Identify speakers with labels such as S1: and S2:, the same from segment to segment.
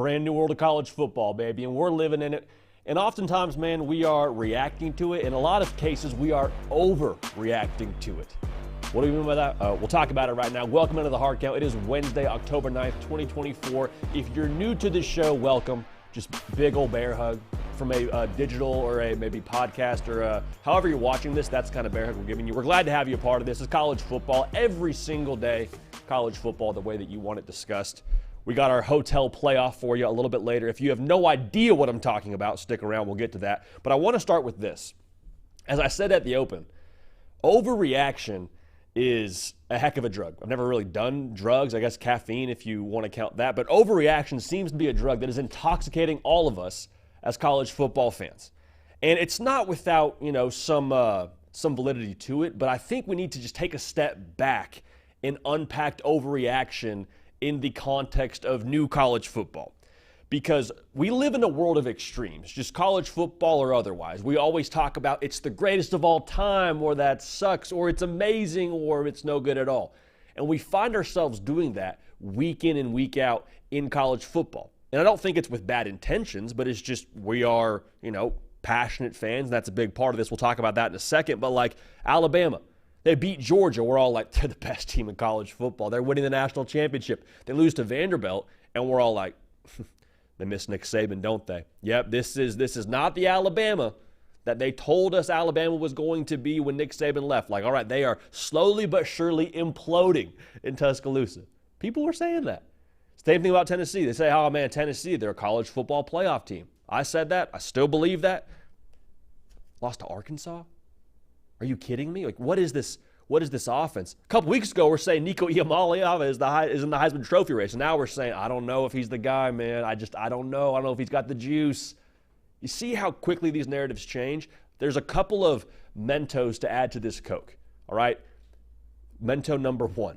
S1: Brand new world of college football, baby, and we're living in it. And oftentimes, man, we are reacting to it. In a lot of cases, we are overreacting to it. What do we mean by that? We'll talk about it right now. Welcome into the Hard Count. It is Wednesday, October 9th, 2024. If you're new to this show, welcome. Just big old bear hug from a digital or a maybe podcast or however you're watching this. That's the kind of bear hug we're giving you. We're glad to have you a part of this. It's college football every single day. College football the way that you want it discussed. We got our hotel playoff for you a little bit later. If you have no idea what I'm talking about, stick around. We'll get to that. But I want to start with this. As I said at the open, overreaction is a heck of a drug. I've never really done drugs, I guess caffeine if you want to count that. But overreaction seems to be a drug that is intoxicating all of us as college football fans. And it's not without, some validity to it, but I think we need to just take a step back and unpack overreaction in the context of new college football. Because we live in a world of extremes, just college football or otherwise. We always talk about it's the greatest of all time, or that sucks, or it's amazing, or it's no good at all. And we find ourselves doing that week in and week out in college football. And I don't think it's with bad intentions, but it's just we are, passionate fans. And that's a big part of this. We'll talk about that in a second. But like Alabama, they beat Georgia. We're all like, they're the best team in college football. They're winning the national championship. They lose to Vanderbilt, and we're all like, they miss Nick Saban, don't they? Yep, this is not the Alabama that they told us Alabama was going to be when Nick Saban left. Like, all right, they are slowly but surely imploding in Tuscaloosa. People were saying that. Same thing about Tennessee. They say, oh, man, Tennessee, they're a college football playoff team. I said that. I still believe that. Lost to Arkansas? Are you kidding me? Like, what is this? What is this offense? A couple weeks ago, we're saying Nico Iamaleava is in the Heisman Trophy race. And now we're saying, I don't know if he's the guy, man. I don't know. I don't know if he's got the juice. You see how quickly these narratives change? There's a couple of Mentos to add to this Coke, all right? Mento number one.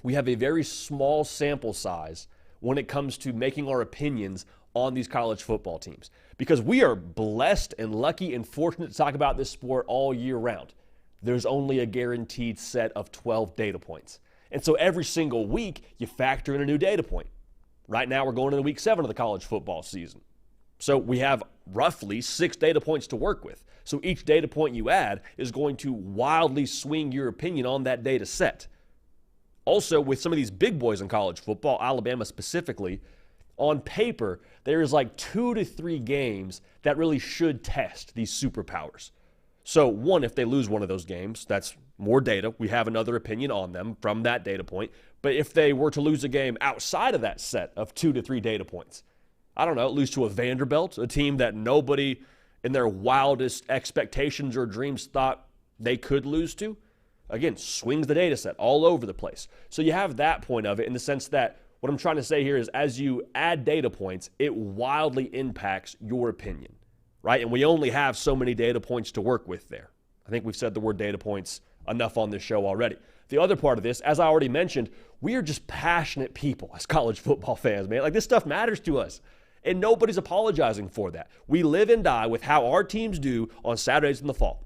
S1: We have a very small sample size when it comes to making our opinions on these college football teams, because we are blessed and lucky and fortunate to talk about this sport all year round. There's only a guaranteed set of 12 data points. And so every single week, you factor in a new data point. Right now, we're going into week 7 of the college football season. So we have roughly 6 data points to work with. So each data point you add is going to wildly swing your opinion on that data set. Also, with some of these big boys in college football, Alabama specifically, on paper, there is like 2 to 3 games that really should test these superpowers. So one, if they lose one of those games, that's more data. We have another opinion on them from that data point. But if they were to lose a game outside of that set of 2 to 3 data points, I don't know, lose to a Vanderbilt, a team that nobody in their wildest expectations or dreams thought they could lose to, again, swings the data set all over the place. So you have that point of it in the sense that what I'm trying to say here is as you add data points, it wildly impacts your opinion, right? And we only have so many data points to work with there. I think we've said the word data points enough on this show already. The other part of this, as I already mentioned, we are just passionate people as college football fans, man. Like, this stuff matters to us, and nobody's apologizing for that. We live and die with how our teams do on Saturdays in the fall.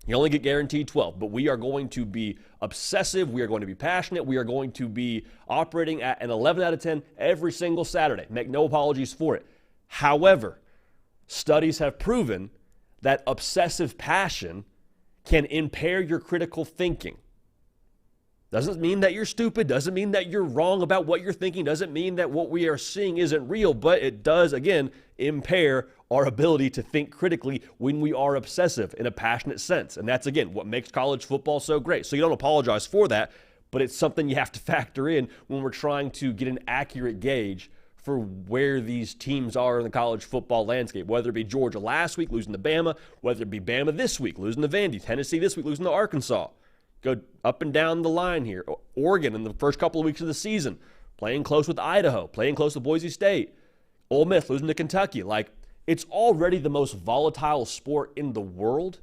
S1: You only get guaranteed 12, but we are going to be obsessive. We are going to be passionate. We are going to be operating at an 11 out of 10 every single Saturday. Make no apologies for it. However, studies have proven that obsessive passion can impair your critical thinking. Doesn't mean that you're stupid. Doesn't mean that you're wrong about what you're thinking. Doesn't mean that what we are seeing isn't real, but it does, again, impair our ability to think critically when we are obsessive in a passionate sense. And that's, again, what makes college football so great. So you don't apologize for that, but it's something you have to factor in when we're trying to get an accurate gauge for where these teams are in the college football landscape, whether it be Georgia last week losing to Bama, whether it be Bama this week losing to Vandy, Tennessee this week losing to Arkansas. Go up and down the line here. Oregon in the first couple of weeks of the season, playing close with Idaho, playing close with Boise State. Ole Miss losing to Kentucky. Like, it's already the most volatile sport in the world,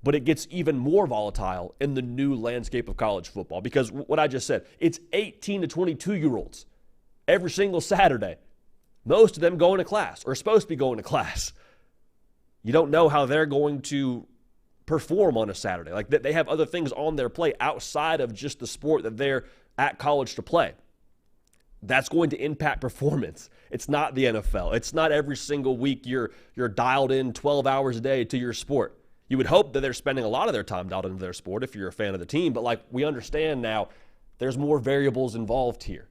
S1: but it gets even more volatile in the new landscape of college football because what I just said, it's 18 to 22-year-olds every single Saturday. Most of them going to class or supposed to be going to class. You don't know how they're going to perform on a Saturday. Like, they have other things on their plate outside of just the sport that they're at college to play. that's going to impact performance. It's not the NFL. It's not every single week you're dialed in 12 hours a day to your sport. You would hope that they're spending a lot of their time dialed into their sport if you're a fan of the team, but like we understand now, there's more variables involved here.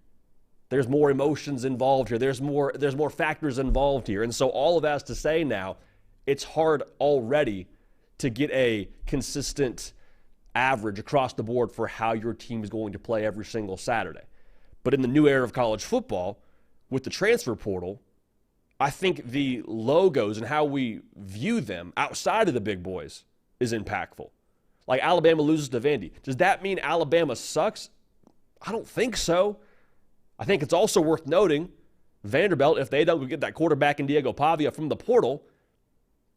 S1: There's more emotions involved here. There's more factors involved here. And so all of that is to say now, it's hard already to get a consistent average across the board for how your team is going to play every single Saturday. But in the new era of college football, with the transfer portal, I think the logos and how we view them outside of the big boys is impactful. Like Alabama loses to Vandy. Does that mean Alabama sucks? I don't think so. I think it's also worth noting Vanderbilt, if they don't get that quarterback in Diego Pavia from the portal,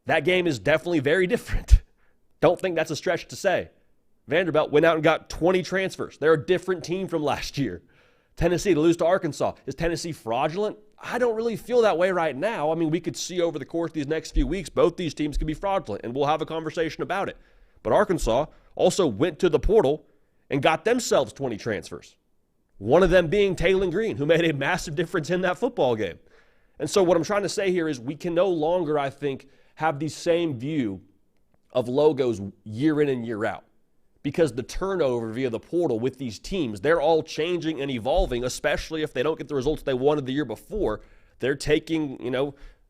S1: that game is definitely very different. Don't think that's a stretch to say. Vanderbilt went out and got 20 transfers. They're a different team from last year. Tennessee to lose to Arkansas. Is Tennessee fraudulent? I don't really feel that way right now. I mean, we could see over the course of these next few weeks, both these teams could be fraudulent, and we'll have a conversation about it. But Arkansas also went to the portal and got themselves 20 transfers. One of them being Taylor Green, who made a massive difference in that football game. And so what I'm trying to say here is we can no longer, I think, have the same view of logos year in and year out. Because the turnover via the portal with these teams, they're all changing and evolving, especially if they don't get the results they wanted the year before. They're taking,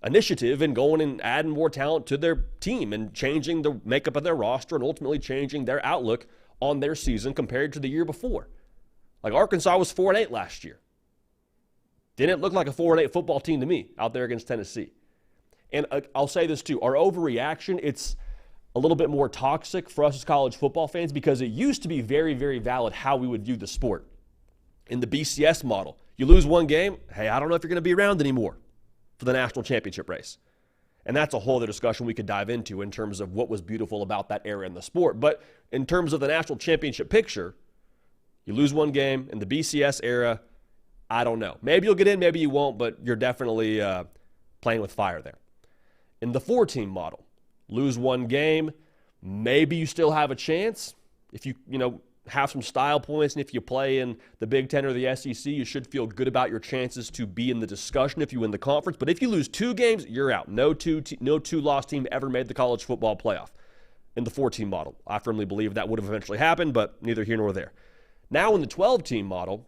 S1: initiative and going and adding more talent to their team and changing the makeup of their roster and ultimately changing their outlook on their season compared to the year before. Like Arkansas was 4-8 last year. Didn't look like a 4-8 football team to me out there against Tennessee. And I'll say this too, our overreaction, it's a little bit more toxic for us as college football fans because it used to be very, very valid how we would view the sport. In the BCS model, you lose one game, hey, I don't know if you're going to be around anymore for the national championship race. And that's a whole other discussion we could dive into in terms of what was beautiful about that era in the sport. But in terms of the national championship picture, you lose one game in the BCS era, I don't know. Maybe you'll get in, maybe you won't, but you're definitely playing with fire there. In the 4-team model, lose one game, maybe you still have a chance. If you have some style points and if you play in the Big Ten or the SEC, you should feel good about your chances to be in the discussion if you win the conference. But if you lose 2 games, you're out. No two-loss team ever made the college football playoff in the 4-team model. I firmly believe that would have eventually happened, but neither here nor there. Now in the 12-team model,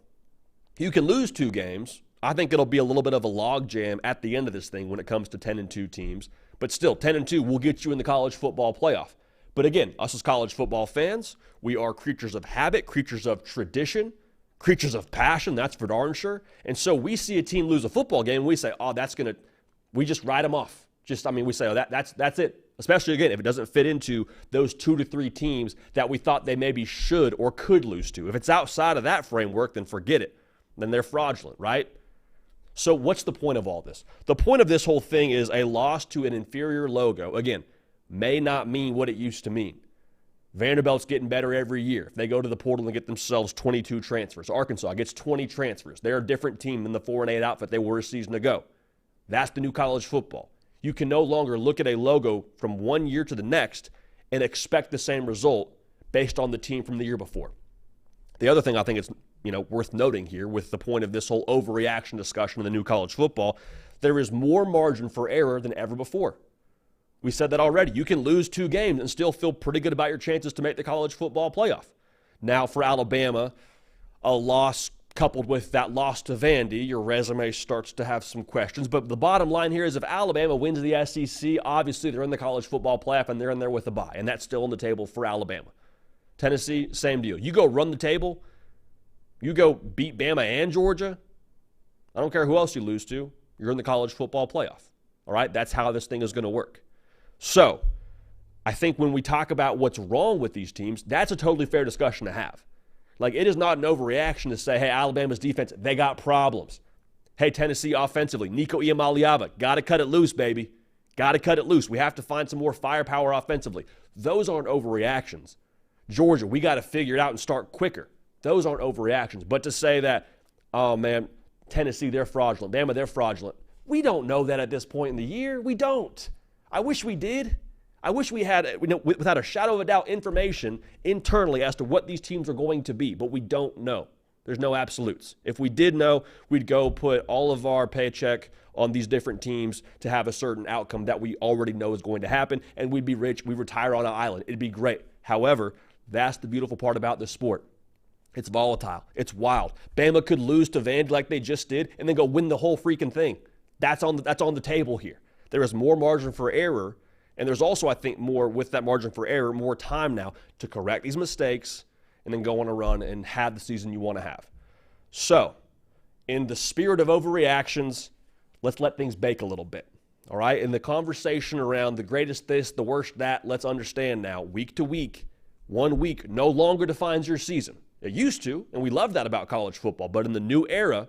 S1: you can lose 2 games. I think it'll be a little bit of a logjam at the end of this thing when it comes to 10-2 teams. But still, 10-2 will get you in the college football playoff. But again, us as college football fans, we are creatures of habit, creatures of tradition, creatures of passion, that's for darn sure. And so we see a team lose a football game, and we say, we just write them off. We say, that's it. Especially, again, if it doesn't fit into those 2 to 3 teams that we thought they maybe should or could lose to. If it's outside of that framework, then forget it. Then they're fraudulent, right? So what's the point of all this? The point of this whole thing is a loss to an inferior logo, again, may not mean what it used to mean. Vanderbilt's getting better every year. If they go to the portal and get themselves 22 transfers. Arkansas gets 20 transfers. They're a different team than the 4-8 outfit they were a season ago. That's the new college football. You can no longer look at a logo from one year to the next and expect the same result based on the team from the year before. The other thing I think is worth noting here with the point of this whole overreaction discussion in the new college football, there is more margin for error than ever before. We said that already. You can lose 2 games and still feel pretty good about your chances to make the college football playoff. Now for Alabama, a loss coupled with that loss to Vandy, your resume starts to have some questions. But the bottom line here is if Alabama wins the SEC, obviously they're in the college football playoff and they're in there with a bye. And that's still on the table for Alabama. Tennessee, same deal. You go run the table. You go beat Bama and Georgia. I don't care who else you lose to. You're in the college football playoff. All right? That's how this thing is going to work. So I think when we talk about what's wrong with these teams, that's a totally fair discussion to have. Like, it is not an overreaction to say, hey, Alabama's defense, they got problems. Hey, Tennessee offensively, Nico Iamaleava, got to cut it loose, baby. Got to cut it loose. We have to find some more firepower offensively. Those aren't overreactions. Georgia, we got to figure it out and start quicker. Those aren't overreactions. But to say that, oh, man, Tennessee, they're fraudulent. Bama, they're fraudulent. We don't know that at this point in the year. We don't. I wish we did. I wish we had, without a shadow of a doubt, information internally as to what these teams are going to be, but we don't know. There's no absolutes. If we did know, we'd go put all of our paycheck on these different teams to have a certain outcome that we already know is going to happen, and we'd be rich. We'd retire on an island. It'd be great. However, that's the beautiful part about this sport. It's volatile. It's wild. Bama could lose to Vandy like they just did and then go win the whole freaking thing. That's on the table here. There is more margin for error, and there's also, I think, more with that margin for error, more time now to correct these mistakes and then go on a run and have the season you want to have. So, in the spirit of overreactions, let's let things bake a little bit, all right? In the conversation around the greatest this, the worst that, let's understand now, week to week, 1 week no longer defines your season. It used to, and we love that about college football, but in the new era,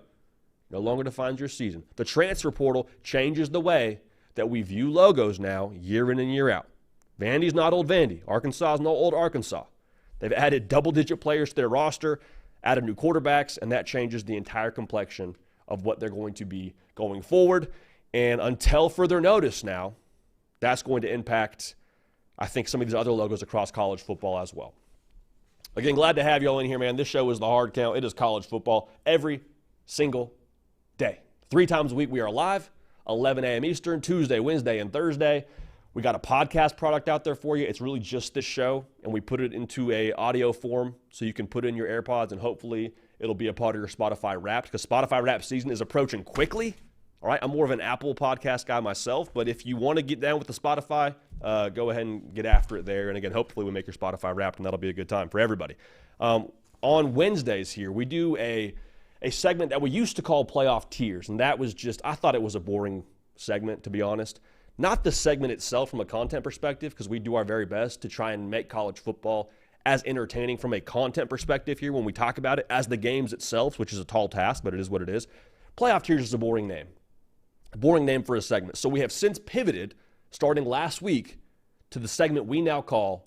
S1: no longer defines your season. The transfer portal changes the way that we view logos now year in and year out. Vandy's not old Vandy. Arkansas is not old Arkansas. They've added double-digit players to their roster, added new quarterbacks, and that changes the entire complexion of what they're going to be going forward. And until further notice now, that's going to impact, I think, some of these other logos across college football as well. Again, glad to have you all in here, man. This show is the hard count. It is college football every single day. 3 times a week we are live, 11 a.m. Eastern, Tuesday, Wednesday, and Thursday. We got a podcast product out there for you. It's really just this show, and we put it into a audio form so you can put it in your AirPods, and hopefully it'll be a part of your Spotify Wrapped, because Spotify Wrapped season is approaching quickly. All right, I'm more of an Apple podcast guy myself, but if you want to get down with the Spotify, go ahead and get after it there. And again, hopefully we make your Spotify Wrapped, and that'll be a good time for everybody. On Wednesdays here, we do a segment that we used to call Playoff Tiers, and that was just, I thought it was a boring segment, to be honest. Not the segment itself from a content perspective, because we do our very best to try and make college football as entertaining from a content perspective here when we talk about it as the games itself, which is a tall task, but it is what it is. Playoff Tiers is a boring name. A boring name for a segment. So we have since pivoted, starting last week, to the segment we now call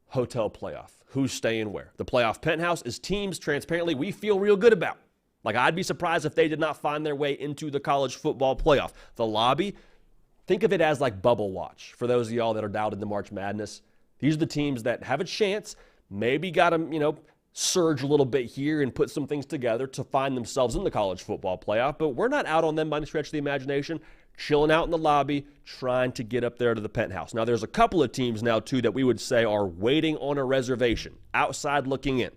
S1: Hotel Playoff. Who's staying where? The playoff penthouse is teams, transparently, we feel real good about. Like, I'd be surprised if they did not find their way into the college football playoff. The lobby, think of it as like bubble watch for those of y'all that are dialed into March Madness. These are the teams that have a chance, maybe got to, surge a little bit here and put some things together to find themselves in the college football playoff. But we're not out on them by any stretch of the imagination, chilling out in the lobby, trying to get up there to the penthouse. Now, there's a couple of teams now, too, that we would say are waiting on a reservation, outside looking in.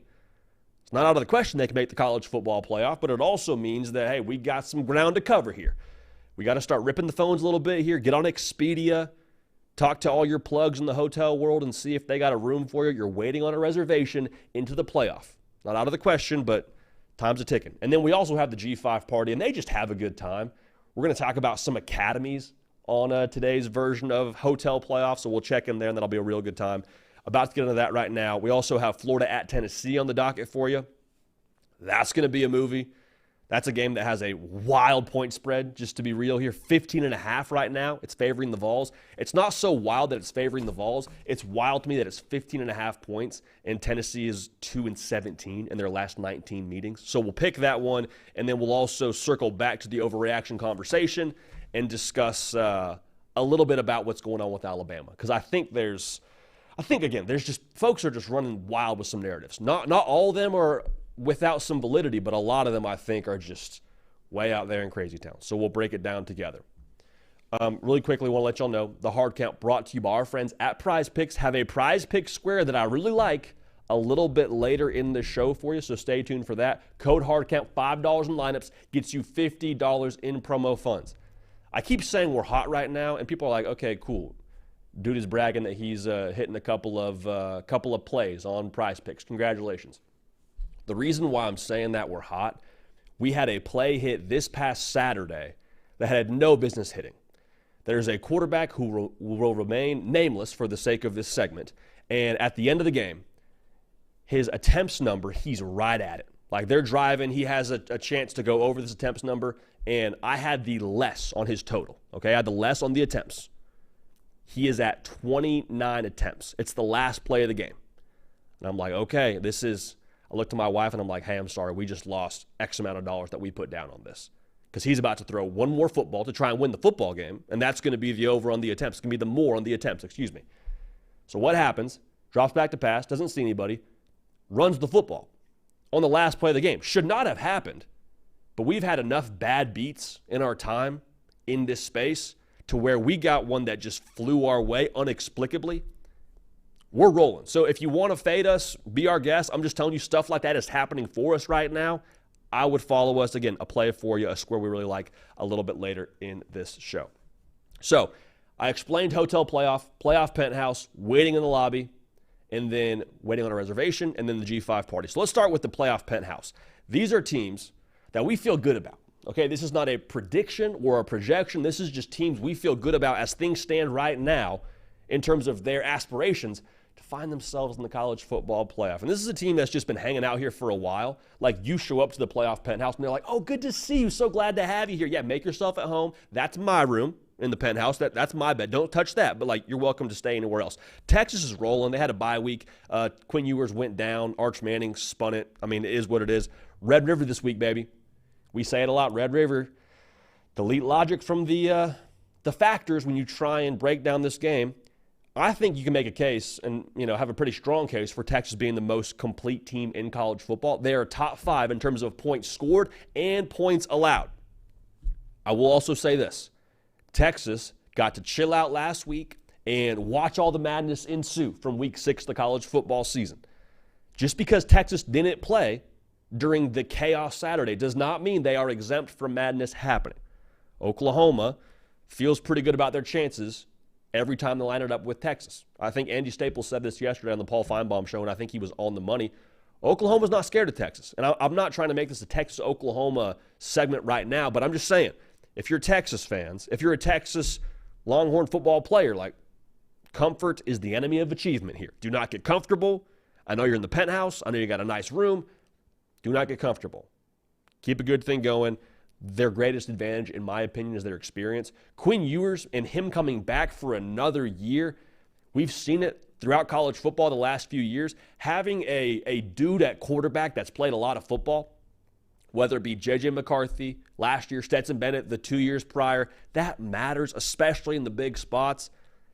S1: It's not out of the question they can make the college football playoff, but it also means that, hey, we got some ground to cover here. We got to start ripping the phones a little bit here, get on Expedia, talk to all your plugs in the hotel world and see if they got a room for you. You're waiting on a reservation into the playoff. Not out of the question, but time's a ticking. And then we also have the G5 party, and they just have a good time. We're going to talk about some academies on today's version of Hotel Playoff, so we'll check in there, and that'll be a real good time. About to get into that right now. We also have Florida at Tennessee on the docket for you. That's going to be a movie. That's a game that has a wild point spread, just to be real here. 15.5 right now. It's favoring the Vols. It's not so wild that it's favoring the Vols. It's wild to me that it's 15.5 points, and Tennessee is 2-17 in their last 19 meetings. So we'll pick that one, and then we'll also circle back to the overreaction conversation and discuss a little bit about what's going on with Alabama. Because I think again, there's just, folks are just running wild with some narratives. Not all of them are without some validity, but a lot of them, I think, are just way out there in crazy town. So we'll break it down together. Really quickly, want to let y'all know, the hard count brought to you by our friends at Prize Picks have a Prize Picks square that I really like a little bit later in the show for you, so stay tuned for that. Code HARDCOUNT, $5 in lineups, gets you $50 in promo funds. I keep saying we're hot right now, and people are like, okay, cool. Dude is bragging that he's hitting a couple of plays on Prize Picks. Congratulations. The reason why I'm saying that we're hot, we had a play hit this past Saturday that had no business hitting. There's a quarterback who will remain nameless for the sake of this segment, and at the end of the game, his attempts number, he's right at it. Like, they're driving, he has a chance to go over this attempts number, and I had the less on his total, okay? I had the less on the attempts. He is at 29 attempts. It's the last play of the game. And I'm like, okay, I looked to my wife and I'm like, hey, I'm sorry, we just lost X amount of dollars that we put down on this. Because he's about to throw one more football to try and win the football game, and that's going to be the over on the attempts. It's going to be the more on the attempts, excuse me. So what happens? Drops back to pass, doesn't see anybody, runs the football. on the last play of the game. Should not have happened, but we've had enough bad beats in our time in this space to where we got one that just flew our way inexplicably. We're rolling. So if you want to fade us, be our guest. I'm just telling you stuff like that is happening for us right now. I would follow us. Again, a play for you, a square we really like a little bit later in this show. So I explained hotel playoff penthouse, waiting in the lobby, and then waiting on a reservation, and then the G5 party. So let's start with the playoff penthouse. These are teams that we feel good about. Okay, this is not a prediction or a projection. This is just teams we feel good about as things stand right now in terms of their aspirations to find themselves in the college football playoff. And this is a team that's just been hanging out here for a while. Like, you show up to the playoff penthouse and they're like, oh, good to see you. So glad to have you here. Yeah, make yourself at home. That's my room in the penthouse. That's my bed. Don't touch that. But, like, you're welcome to stay anywhere else. Texas is rolling. They had a bye week. Quinn Ewers went down. Arch Manning spun it. I mean, it is what it is. Red River this week, baby. We say it a lot. Red River. Delete logic from the factors when you try and break down this game. I think you can make a case and, have a pretty strong case for Texas being the most complete team in college football. They are top 5 in terms of points scored and points allowed. I will also say this. Texas got to chill out last week and watch all the madness ensue from week 6 of the college football season. Just because Texas didn't play during the chaos Saturday does not mean they are exempt from madness happening. Oklahoma feels pretty good about their chances every time they line it up with Texas. I think Andy Staples said this yesterday on the Paul Feinbaum show, and I think he was on the money. Oklahoma's not scared of Texas. And I'm not trying to make this a Texas-Oklahoma segment right now, but I'm just saying, if you're Texas fans, if you're a Texas Longhorn football player, like, comfort is the enemy of achievement here. Do not get comfortable. I know you're in the penthouse. I know you got a nice room. Do not get comfortable. Keep a good thing going. Their greatest advantage, in my opinion, is their experience. Quinn Ewers and him coming back for another year, we've seen it throughout college football the last few years. Having a dude at quarterback that's played a lot of football, whether it be J.J. McCarthy last year, Stetson Bennett the 2 years prior, that matters, especially in the big spots.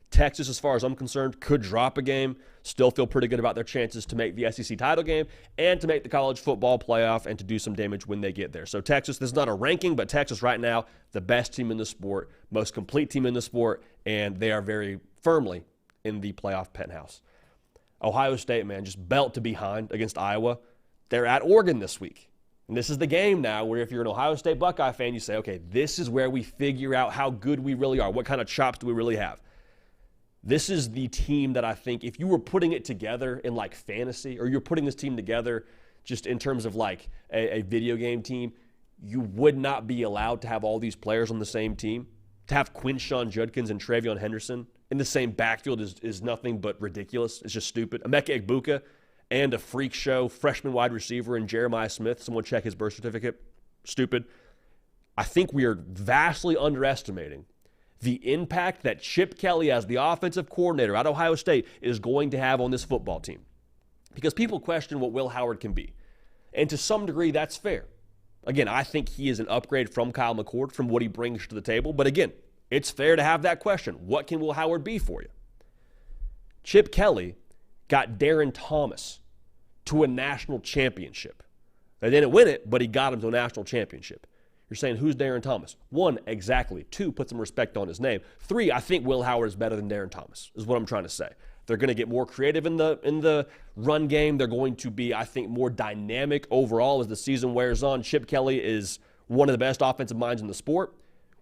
S1: Texas, as far as I'm concerned, could drop a game, still feel pretty good about their chances to make the SEC title game and to make the college football playoff and to do some damage when they get there. So Texas, this is not a ranking, but Texas right now, the best team in the sport, most complete team in the sport, and they are very firmly in the playoff penthouse. Ohio State, man, just belt to behind against Iowa. They're at Oregon this week. And this is the game now where if you're an Ohio State Buckeye fan, you say, okay, this is where we figure out how good we really are. What kind of chops do we really have? This is the team that I think if you were putting it together in like fantasy, or you're putting this team together just in terms of like a video game team, you would not be allowed to have all these players on the same team. To have Quinshon Judkins and Travion Henderson in the same backfield is nothing but ridiculous. It's just stupid. Emeka Egbuka and a freak show freshman wide receiver in Jeremiah Smith. Someone check his birth certificate. Stupid. I think we are vastly underestimating the impact that Chip Kelly as the offensive coordinator at Ohio State is going to have on this football team. Because people question what Will Howard can be. And to some degree, that's fair. Again, I think he is an upgrade from Kyle McCord, from what he brings to the table. But again, it's fair to have that question. What can Will Howard be for you? Chip Kelly got Darren Thomas to a national championship. They didn't win it, but he got him to a national championship. You're saying, who's Darren Thomas? 1, exactly. 2, put some respect on his name. 3, I think Will Howard is better than Darren Thomas, is what I'm trying to say. They're going to get more creative in the run game. They're going to be, I think, more dynamic overall as the season wears on. Chip Kelly is one of the best offensive minds in the sport.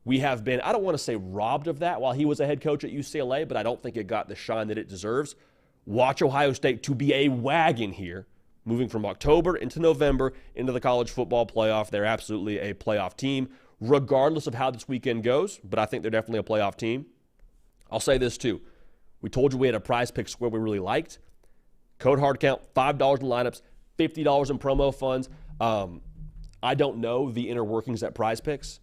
S1: We have been, I don't want to say robbed of that while he was a head coach at UCLA, but I don't think it got the shine that it deserves. Watch Ohio State to be a wagon here, moving from October into November into the college football playoff. They're absolutely a playoff team, regardless of how this weekend goes, but I think they're definitely a playoff team. I'll say this too. We told you we had a prize pick square we really liked. Code HARDCOUNT, $5 in lineups, $50 in promo funds. I don't know the inner workings at Prize Picks,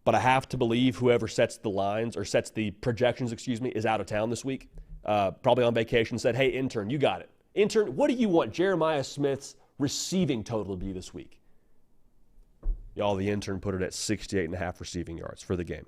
S1: but I have to believe whoever sets the lines or sets the projections, is out of town this week. Probably on vacation, said, hey, intern, you got it. Intern, what do you want Jeremiah Smith's receiving total to be this week? Y'all, the intern put it at 68.5 receiving yards for the game.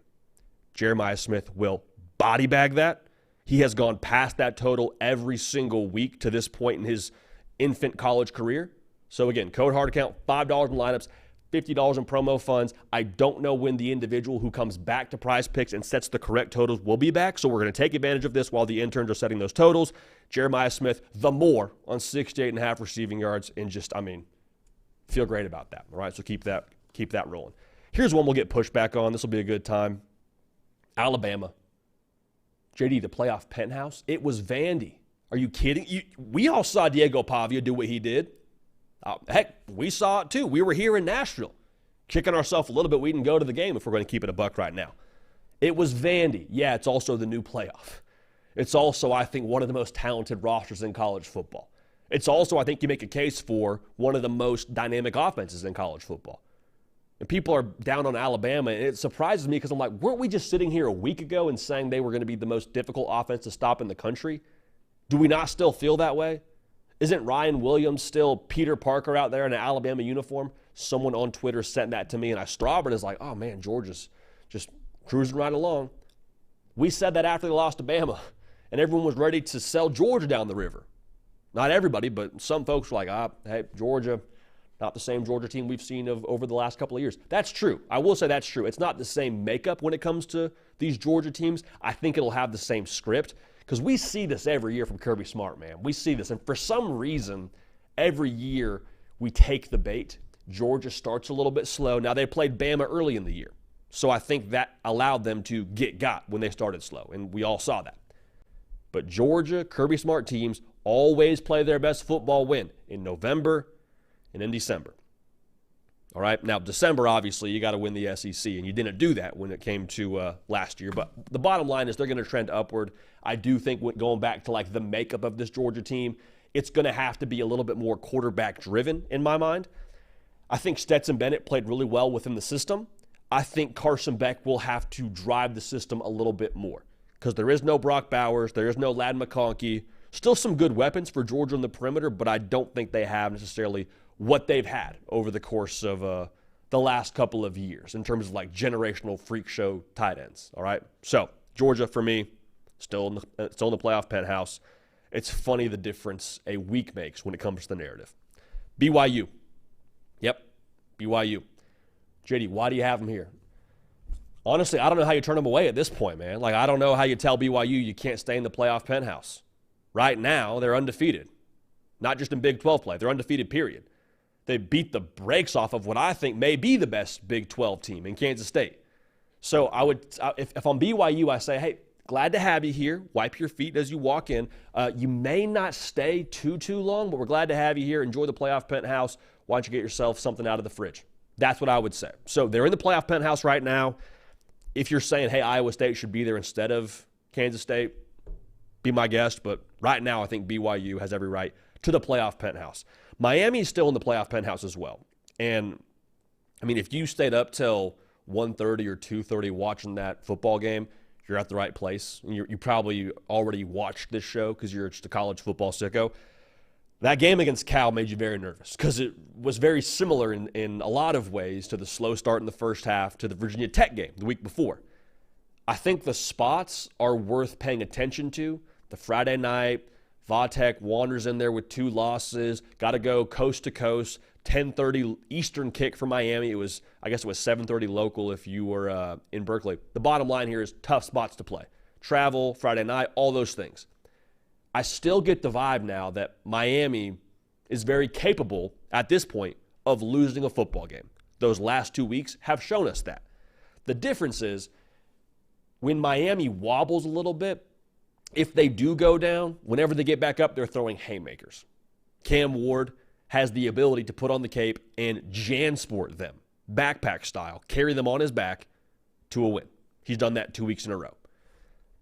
S1: Jeremiah Smith will body bag that. He has gone past that total every single week to this point in his infant college career. So again, code hard account, $5 in lineups, $50 in promo funds. I don't know when the individual who comes back to Prize Picks and sets the correct totals will be back, so we're going to take advantage of this while the interns are setting those totals. Jeremiah Smith, the more on 68.5 receiving yards, and feel great about that. All right, so keep that rolling. Here's one we'll get pushed back on. This will be a good time. Alabama. JD, the playoff penthouse. It was Vandy. Are you kidding? We all saw Diego Pavia do what he did. Heck, we saw it too. We were here in Nashville, kicking ourselves a little bit. We didn't go to the game if we're going to keep it a buck right now. It was Vandy. Yeah, it's also the new playoff. It's also, I think, one of the most talented rosters in college football. It's also, I think, you make a case for one of the most dynamic offenses in college football. And people are down on Alabama, and it surprises me because I'm like, weren't we just sitting here a week ago and saying they were going to be the most difficult offense to stop in the country? Do we not still feel that way? Isn't Ryan Williams still Peter Parker out there in an Alabama uniform? Someone on Twitter sent that to me, and I strawberred as like, oh, man, Georgia's just cruising right along. We said that after they lost to Bama, and everyone was ready to sell Georgia down the river. Not everybody, but some folks were like, hey, Georgia, not the same Georgia team we've seen over the last couple of years. That's true. I will say that's true. It's not the same makeup when it comes to these Georgia teams. I think it'll have the same script. Because we see this every year from Kirby Smart, man. We see this. And for some reason, every year we take the bait. Georgia starts a little bit slow. Now, they played Bama early in the year. So I think that allowed them to get got when they started slow. And we all saw that. But Georgia, Kirby Smart teams always play their best football win in November and in December. All right, now December, obviously, you got to win the SEC, and you didn't do that when it came to last year. But the bottom line is they're going to trend upward. I do think going back to like the makeup of this Georgia team, it's going to have to be a little bit more quarterback-driven in my mind. I think Stetson Bennett played really well within the system. I think Carson Beck will have to drive the system a little bit more because there is no Brock Bowers, there is no Ladd McConkey. Still some good weapons for Georgia on the perimeter, but I don't think they have necessarily what they've had over the course of the last couple of years in terms of like generational freak show tight ends. All right, so Georgia for me, still in the playoff penthouse. It's funny the difference a week makes when it comes to the narrative. BYU, yep, BYU. JD, why do you have them here? Honestly, I don't know how you turn them away at this point, man. Like I don't know how you tell BYU you can't stay in the playoff penthouse. Right now, they're undefeated, not just in Big 12 play. They're undefeated. Period. They beat the brakes off of what I think may be the best Big 12 team in Kansas State. So if I'm BYU, I say, hey, glad to have you here. Wipe your feet as you walk in. You may not stay too long, but we're glad to have you here. Enjoy the playoff penthouse. Why don't you get yourself something out of the fridge? That's what I would say. So they're in the playoff penthouse right now. If you're saying, hey, Iowa State should be there instead of Kansas State, be my guest. But right now, I think BYU has every right to the playoff penthouse. Miami is still in the playoff penthouse as well. And, I mean, if you stayed up till 1:30 or 2:30 watching that football game, you're at the right place. You probably already watched this show because you're just a college football sicko. That game against Cal made you very nervous because it was very similar in a lot of ways to the slow start in the first half to the Virginia Tech game the week before. I think the spots are worth paying attention to. The Friday night, Vatek wanders in there with 2 losses, got to go coast to coast, 10:30 Eastern kick for Miami. I guess it was 7:30 local if you were in Berkeley. The bottom line here is tough spots to play. Travel, Friday night, all those things. I still get the vibe now that Miami is very capable at this point of losing a football game. Those last 2 weeks have shown us that. The difference is when Miami wobbles a little bit, if they do go down, whenever they get back up, they're throwing haymakers. Cam Ward has the ability to put on the cape and JanSport them, backpack style, carry them on his back to a win. He's done that 2 weeks in a row.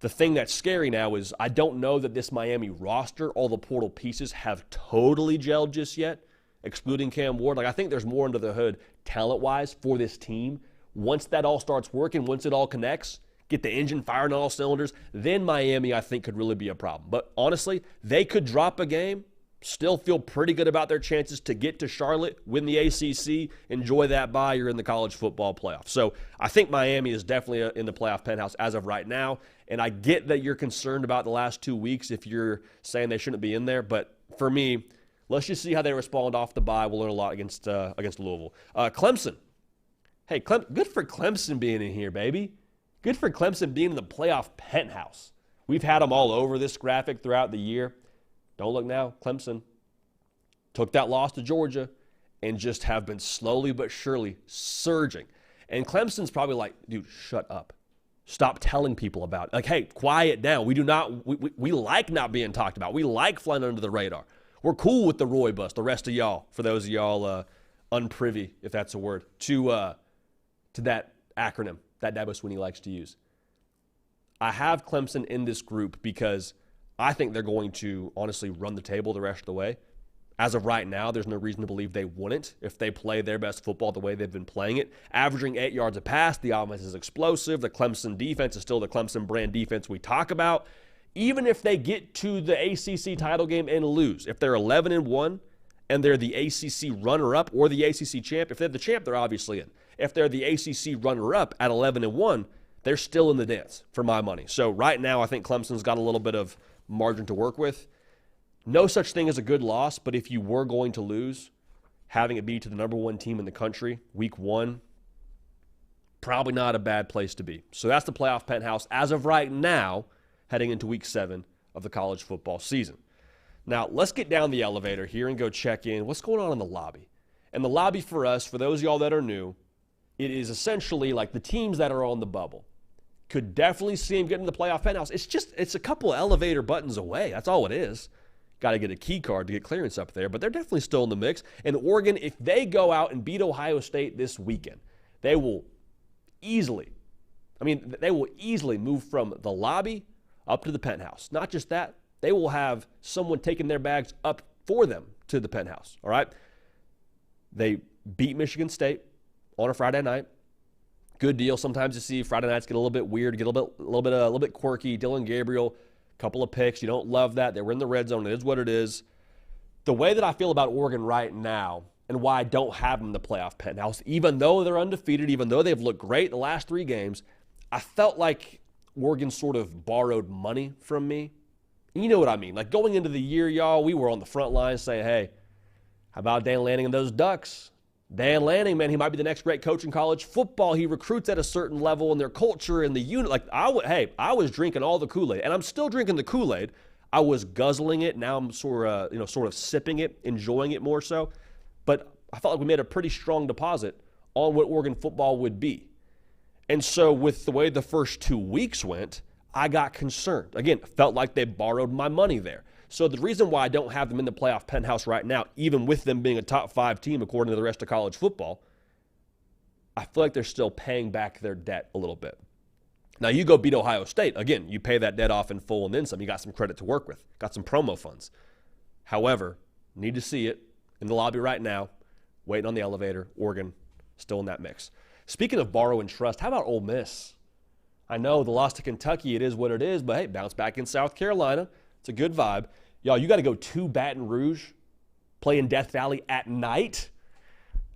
S1: The thing that's scary now is I don't know that this Miami roster, all the portal pieces, have totally gelled just yet, excluding Cam Ward. Like I think there's more under the hood talent-wise for this team. Once that all starts working, once it all connects, get the engine firing on all cylinders, then Miami, I think, could really be a problem. But honestly, they could drop a game, still feel pretty good about their chances to get to Charlotte, win the ACC, enjoy that bye. You're in the college football playoff. So I think Miami is definitely in the playoff penthouse as of right now. And I get that you're concerned about the last 2 weeks if you're saying they shouldn't be in there. But for me, Let's just see how they respond off the bye. We'll learn a lot against Louisville. Clemson. Hey, good for Clemson being in here, baby. Good for Clemson being in the playoff penthouse. We've had them all over this graphic throughout the year. Don't look now. Clemson took that loss to Georgia and just have been slowly but surely surging. And Clemson's probably like, dude, shut up. Stop telling people about it. Like, hey, quiet down. We like not being talked about. We like flying under the radar. We're cool with the Roy bus, the rest of y'all, for those of y'all unprivy, if that's a word, to that acronym that Dabo Swinney likes to use. I have Clemson in this group because I think they're going to honestly run the table the rest of the way. As of right now, there's no reason to believe they wouldn't if they play their best football the way they've been playing it. Averaging 8 yards a pass, the offense is explosive. The Clemson defense is still the Clemson brand defense we talk about. Even if they get to the ACC title game and lose, if they're 11-1 and they're the ACC runner-up or the ACC champ, if they're the champ, they're obviously in. If they're the ACC runner-up at 11-1, they're still in the dance for my money. So right now, I think Clemson's got a little bit of margin to work with. No such thing as a good loss, but if you were going to lose, having it be to the number one team in the country, week 1, probably not a bad place to be. So that's the playoff penthouse as of right now, heading into week 7 of the college football season. Now, let's get down the elevator here and go check in what's going on in the lobby. And the lobby for us, for those of y'all that are new, it is essentially like the teams that are on the bubble. Could definitely see them getting the playoff penthouse. It's a couple of elevator buttons away. That's all it is. Got to get a key card to get clearance up there, but they're definitely still in the mix. And Oregon, if they go out and beat Ohio State this weekend, they will easily move from the lobby up to the penthouse. Not just that, they will have someone taking their bags up for them to the penthouse, all right? They beat Michigan State on a Friday night. Good deal. Sometimes you see Friday nights get a little bit weird, get a little bit quirky. Dylan Gabriel, couple of picks. You don't love that. They were in the red zone. It is what it is. The way that I feel about Oregon right now and why I don't have them in the playoff penthouse, even though they're undefeated, even though they've looked great the last 3 games, I felt like Oregon sort of borrowed money from me. You know what I mean? Like going into the year, y'all, we were on the front line saying, hey, how about Dan Lanning and those Ducks? Dan Lanning, man, he might be the next great coach in college football. He recruits at a certain level in their culture and the unit. Like I was drinking all the Kool-Aid, and I'm still drinking the Kool-Aid. I was guzzling it. Now I'm sort of sipping it, enjoying it more so. But I felt like we made a pretty strong deposit on what Oregon football would be. And so with the way the first 2 weeks went, I got concerned. Again, felt like they borrowed my money there. So the reason why I don't have them in the playoff penthouse right now, even with them being a top 5 team according to the rest of college football, I feel like they're still paying back their debt a little bit. Now, you go beat Ohio State. Again, you pay that debt off in full and then some. You got some credit to work with, got some promo funds. However, need to see it in the lobby right now, waiting on the elevator. Oregon still in that mix. Speaking of borrow and trust, how about Ole Miss? I know the loss to Kentucky, it is what it is, but hey, bounce back in South Carolina. It's a good vibe. Y'all, you got to go to Baton Rouge, play in Death Valley at night.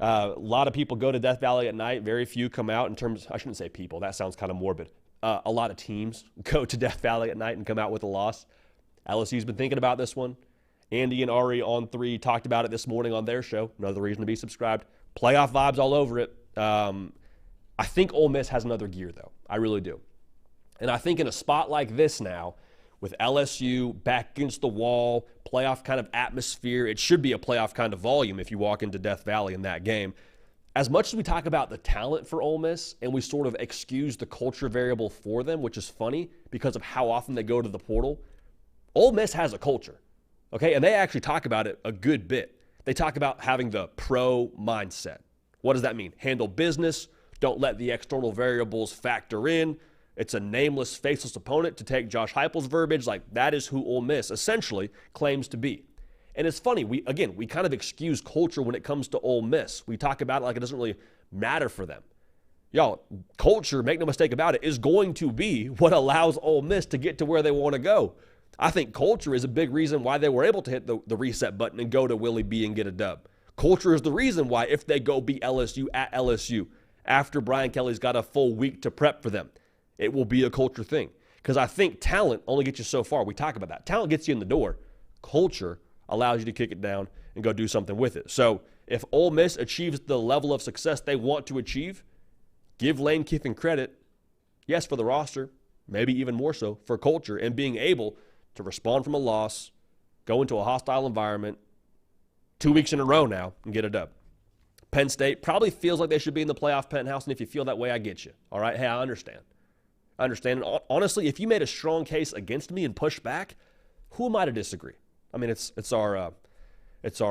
S1: A lot of people go to Death Valley at night. Very few come out in terms, I shouldn't say people. That sounds kind of morbid. A lot of teams go to Death Valley at night and come out with a loss. LSU's been thinking about this one. Andy and Ari on 3 talked about it this morning on their show. Another reason to be subscribed. Playoff vibes all over it. I think Ole Miss has another gear, though. I really do. And I think in a spot like this now, with LSU back against the wall, playoff kind of atmosphere, it should be a playoff kind of volume if you walk into Death Valley in that game. As much as we talk about the talent for Ole Miss and we sort of excuse the culture variable for them, which is funny because of how often they go to the portal, Ole Miss has a culture, okay? And they actually talk about it a good bit. They talk about having the pro mindset. What does that mean? Handle business. Don't let the external variables factor in. It's a nameless, faceless opponent, to take Josh Heupel's verbiage. Like, that is who Ole Miss essentially claims to be. And it's funny, we kind of excuse culture when it comes to Ole Miss. We talk about it like it doesn't really matter for them. Y'all, culture, make no mistake about it, is going to be what allows Ole Miss to get to where they want to go. I think culture is a big reason why they were able to hit the reset button and go to Willie B and get a dub. Culture is the reason why if they go beat LSU at LSU after Brian Kelly's got a full week to prep for them, it will be a culture thing. Because I think talent only gets you so far. We talk about that. Talent gets you in the door. Culture allows you to kick it down and go do something with it. So if Ole Miss achieves the level of success they want to achieve, give Lane Kiffin credit, yes, for the roster, maybe even more so for culture and being able to respond from a loss, go into a hostile environment 2 weeks in a row now and get it up. Penn State probably feels like they should be in the playoff penthouse, and if you feel that way, I get you. All right? Hey, I understand. And honestly, if you made a strong case against me and pushed back, who am I to disagree? I mean, it's our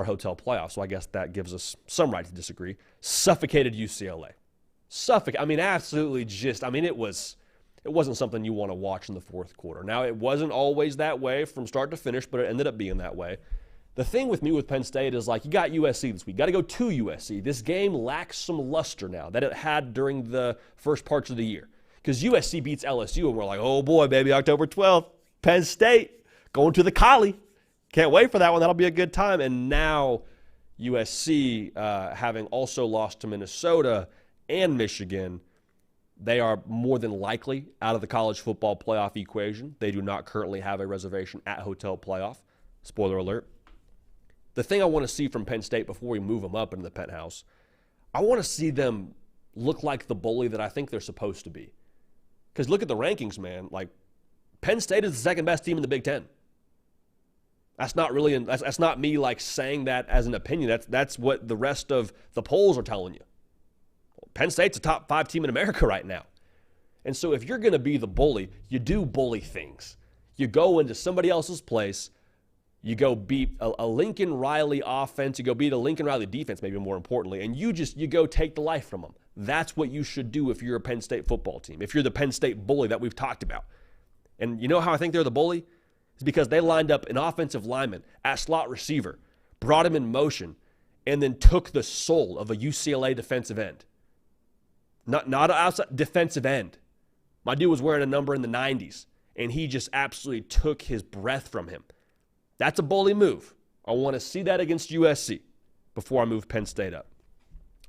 S1: hotel playoff, so I guess that gives us some right to disagree. Suffocated UCLA. Absolutely it wasn't something you want to watch in the fourth quarter. Now, it wasn't always that way from start to finish, but it ended up being that way. The thing with me with Penn State is, like, you got USC this week. You got to go to USC. This game lacks some luster now that it had during the first parts of the year. Because USC beats LSU, and we're like, oh, boy, baby, October 12th, Penn State going to the Collie. Can't wait for that one. That'll be a good time. And now USC, having also lost to Minnesota and Michigan, they are more than likely out of the college football playoff equation. They do not currently have a reservation at hotel playoff. Spoiler alert. The thing I want to see from Penn State before we move them up into the penthouse, I want to see them look like the bully that I think they're supposed to be. Because look at the rankings, man. Like, Penn State is the second best team in the Big Ten. That's not me like saying that as an opinion. That's what the rest of the polls are telling you. Penn State's a top 5 team in America right now. And so if you're going to be the bully, you do bully things. You go into somebody else's place. You go beat a Lincoln Riley offense. You go beat a Lincoln Riley defense, maybe more importantly, and you go take the life from them. That's what you should do if you're a Penn State football team, if you're the Penn State bully that we've talked about. And you know how I think they're the bully? It's because they lined up an offensive lineman at slot receiver, brought him in motion, and then took the soul of a UCLA defensive end. Not an outside defensive end. My dude was wearing a number in the 90s, and he just absolutely took his breath from him. That's a bully move. I want to see that against USC before I move Penn State up.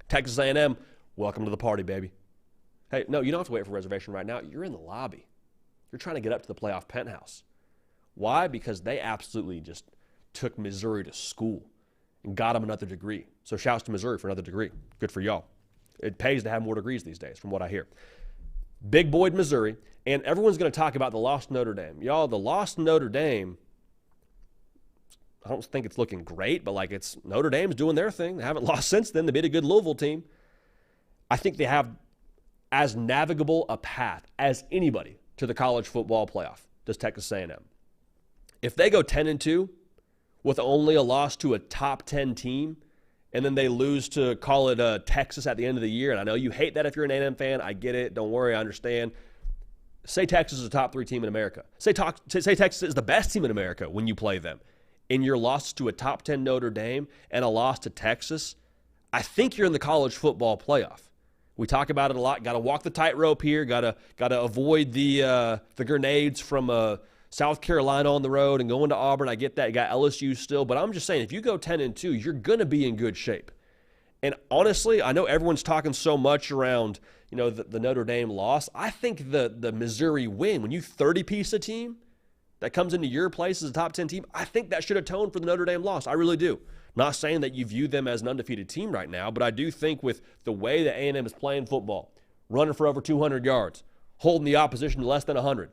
S1: Texas A&M, welcome to the party, baby. Hey, no, you don't have to wait for reservation right now. You're in the lobby. You're trying to get up to the playoff penthouse. Why? Because they absolutely just took Missouri to school and got them another degree. So shouts to Missouri for another degree. Good for y'all. It pays to have more degrees these days, from what I hear. Big boy Missouri, and everyone's going to talk about the lost Notre Dame. Y'all, the lost Notre Dame, I don't think it's looking great, but like it's Notre Dame's doing their thing. They haven't lost since then. They beat a good Louisville team. I think they have as navigable a path as anybody to the college football playoff, does Texas A&M. If they go 10-2 with only a loss to a top 10 team, and then they lose to, call it Texas at the end of the year, and I know you hate that if you're an A&M fan. I get it. Don't worry. I understand. Say Texas is a top 3 team in America. Say Texas is the best team in America when you play them. In your loss to a top 10 Notre Dame and a loss to Texas, I think you're in the college football playoff. We talk about it a lot. Got to walk the tightrope here. Got to avoid the grenades from South Carolina on the road and going to Auburn. I get that. You got LSU still, but I'm just saying if you go 10-2, you're going to be in good shape. And honestly, I know everyone's talking so much around the Notre Dame loss. I think the Missouri win, when you 30-piece a team that comes into your place as a top 10 team, I think that should atone for the Notre Dame loss. I really do. Not saying that you view them as an undefeated team right now, but I do think with the way that A&M is playing football, running for over 200 yards, holding the opposition to less than 100,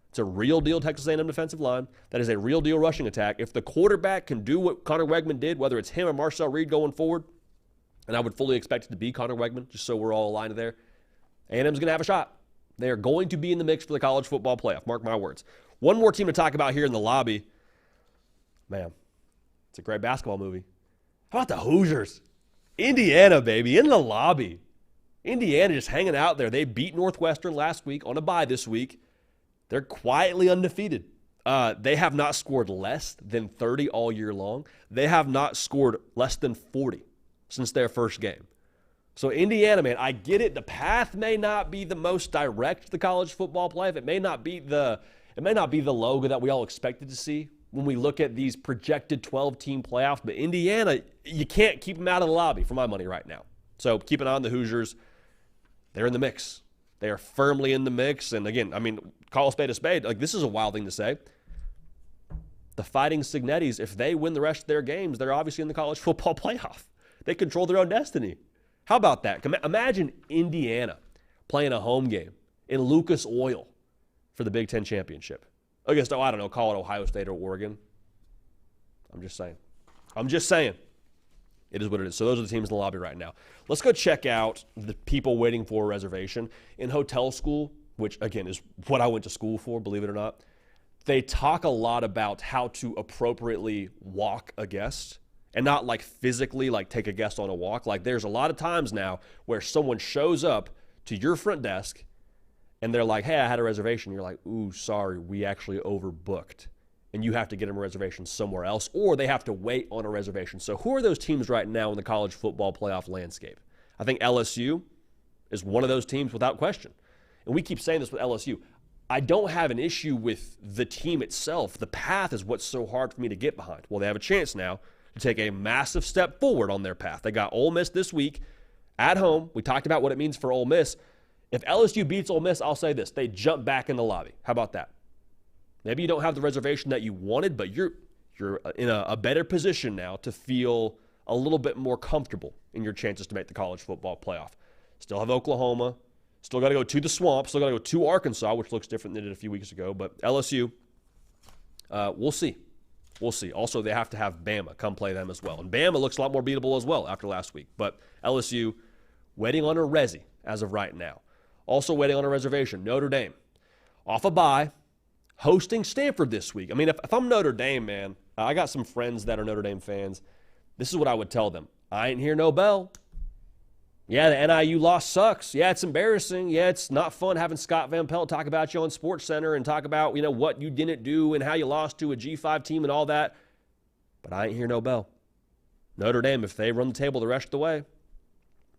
S1: it's a real deal Texas A&M defensive line. That is a real deal rushing attack. If the quarterback can do what Connor Wegman did, whether it's him or Marcel Reed going forward, and I would fully expect it to be Connor Wegman, just so we're all aligned there, A&M's going to have a shot. They are going to be in the mix for the college football playoff. Mark my words. One more team to talk about here in the lobby. Man, it's a great basketball movie. How about the Hoosiers? Indiana, baby, in the lobby. Indiana just hanging out there. They beat Northwestern last week on a bye this week. They're quietly undefeated. They have not scored less than 30 all year long. They have not scored less than 40 since their first game. So Indiana, man, I get it. The path may not be the most direct to the college football playoff. It may not be the logo that we all expected to see when we look at these projected 12-team playoffs. But Indiana, you can't keep them out of the lobby for my money right now. So keep an eye on the Hoosiers. They're in the mix. They are firmly in the mix. And again, I mean, call a spade a spade. Like, this is a wild thing to say. The Fighting Cignettis, if they win the rest of their games, they're obviously in the college football playoff. They control their own destiny. How about that? Imagine Indiana playing a home game in Lucas Oil for the Big Ten championship against, I don't know, call it Ohio State or Oregon. I'm just saying. It is what it is. So those are the teams in the lobby right now. Let's go check out the people waiting for a reservation. In hotel school, which, again, is what I went to school for, believe it or not, they talk a lot about how to appropriately walk a guest and not like physically like take a guest on a walk. Like there's a lot of times now where someone shows up to your front desk and they're like, hey, I had a reservation. You're like, ooh, sorry, we actually overbooked. And you have to get them a reservation somewhere else, or they have to wait on a reservation. So who are those teams right now in the college football playoff landscape? I think LSU is one of those teams without question. And we keep saying this with LSU. I don't have an issue with the team itself. The path is what's so hard for me to get behind. Well, they have a chance now to take a massive step forward on their path. They got Ole Miss this week at home. We talked about what it means for Ole Miss. If LSU beats Ole Miss, I'll say this. They jump back in the lobby. How about that? Maybe you don't have the reservation that you wanted, but you're in a better position now to feel a little bit more comfortable in your chances to make the college football playoff. Still have Oklahoma. Still got to go to the Swamp. Still got to go to Arkansas, which looks different than it did a few weeks ago. But LSU, we'll see. We'll see. Also, they have to have Bama come play them as well. And Bama looks a lot more beatable as well after last week. But LSU waiting on a resi as of right now. Also waiting on a reservation, Notre Dame. Off a bye. Hosting Stanford this week. I mean, if I'm Notre Dame, man, I got some friends that are Notre Dame fans. This is what I would tell them. I ain't hear no bell. Yeah, the NIU loss sucks. Yeah, it's embarrassing. Yeah, it's not fun having Scott Van Pelt talk about you on SportsCenter and talk about, what you didn't do and how you lost to a G5 team and all that. But I ain't hear no bell. Notre Dame, if they run the table the rest of the way,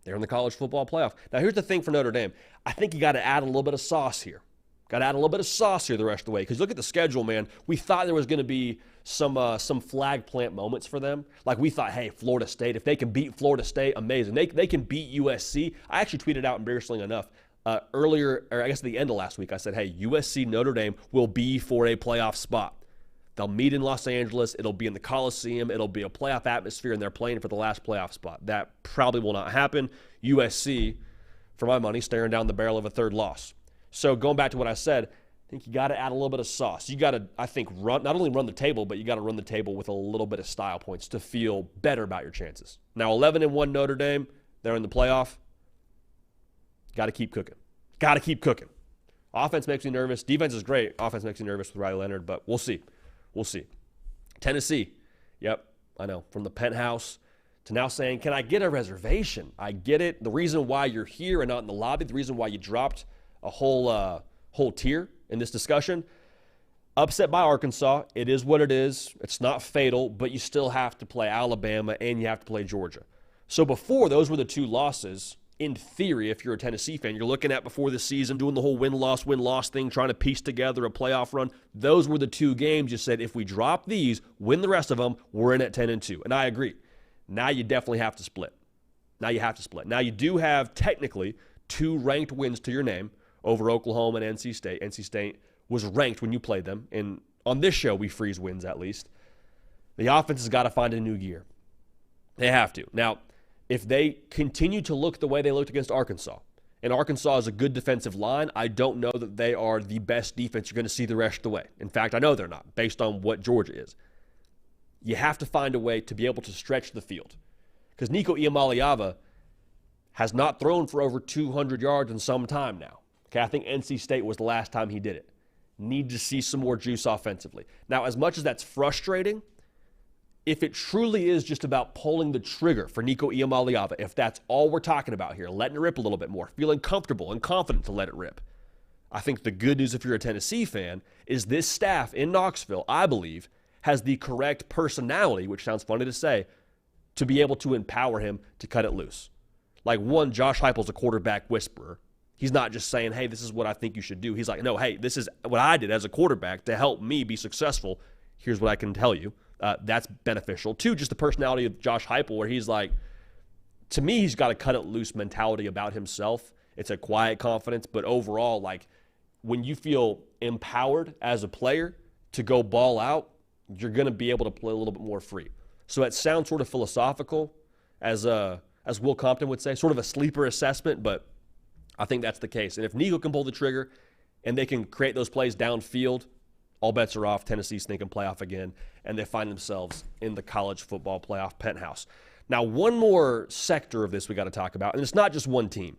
S1: they're in the college football playoff. Now, here's the thing for Notre Dame. I think you got to add a little bit of sauce here. Got to add a little bit of sauce here the rest of the way. Because look at the schedule, man. We thought there was going to be some flag plant moments for them. Like we thought, hey, Florida State, if they can beat Florida State, amazing. They can beat USC. I actually tweeted out, embarrassingly enough, earlier, or I guess at the end of last week, I said, hey, USC Notre Dame will be for a playoff spot. They'll meet in Los Angeles. It'll be in the Coliseum. It'll be a playoff atmosphere, and they're playing for the last playoff spot. That probably will not happen. USC, for my money, staring down the barrel of a third loss. So going back to what I said, I think you got to add a little bit of sauce. You got to, I think, not only run the table, but you got to run the table with a little bit of style points to feel better about your chances. Now, 11-1 Notre Dame, they're in the playoff. Got to keep cooking. Got to keep cooking. Offense makes me nervous. Defense is great. Offense makes me nervous with Riley Leonard, but we'll see. We'll see. Tennessee, yep, I know, from the penthouse to now saying, can I get a reservation? I get it. The reason why you're here and not in the lobby, the reason why you dropped a whole tier in this discussion. Upset by Arkansas. It is what it is. It's not fatal, but you still have to play Alabama and you have to play Georgia. So before, those were the two losses. In theory, if you're a Tennessee fan, you're looking at before the season, doing the whole win-loss thing, trying to piece together a playoff run. Those were the two games you said, if we drop these, win the rest of them, we're in at 10-2. And I agree. Now you definitely have to split. Now you do have, technically, 2 ranked wins to your name over Oklahoma and NC State. NC State was ranked when you played them. And on this show, we freeze wins at least. The offense has got to find a new gear. They have to. Now, if they continue to look the way they looked against Arkansas, and Arkansas is a good defensive line, I don't know that they are the best defense you're going to see the rest of the way. In fact, I know they're not, based on what Georgia is. You have to find a way to be able to stretch the field. Because Nico Iamaleava has not thrown for over 200 yards in some time now. Okay, I think NC State was the last time he did it. Need to see some more juice offensively. Now, as much as that's frustrating, if it truly is just about pulling the trigger for Nico Iamaleava, if that's all we're talking about here, letting it rip a little bit more, feeling comfortable and confident to let it rip, I think the good news if you're a Tennessee fan is this staff in Knoxville, I believe, has the correct personality, which sounds funny to say, to be able to empower him to cut it loose. Like, one, Josh Heupel's a quarterback whisperer. He's not just saying, hey, this is what I think you should do. He's like, no, hey, this is what I did as a quarterback to help me be successful. Here's what I can tell you. That's beneficial. 2, just the personality of Josh Heupel, where he's like, to me, he's got a cut it loose mentality about himself. It's a quiet confidence, but overall, like, when you feel empowered as a player to go ball out, you're going to be able to play a little bit more free. So it sounds sort of philosophical, as Will Compton would say, sort of a sleeper assessment, but I think that's the case. And if Nico can pull the trigger and they can create those plays downfield, all bets are off. Tennessee's thinking playoff again, and they find themselves in the college football playoff penthouse. Now, one more sector of this we got to talk about, and it's not just one team.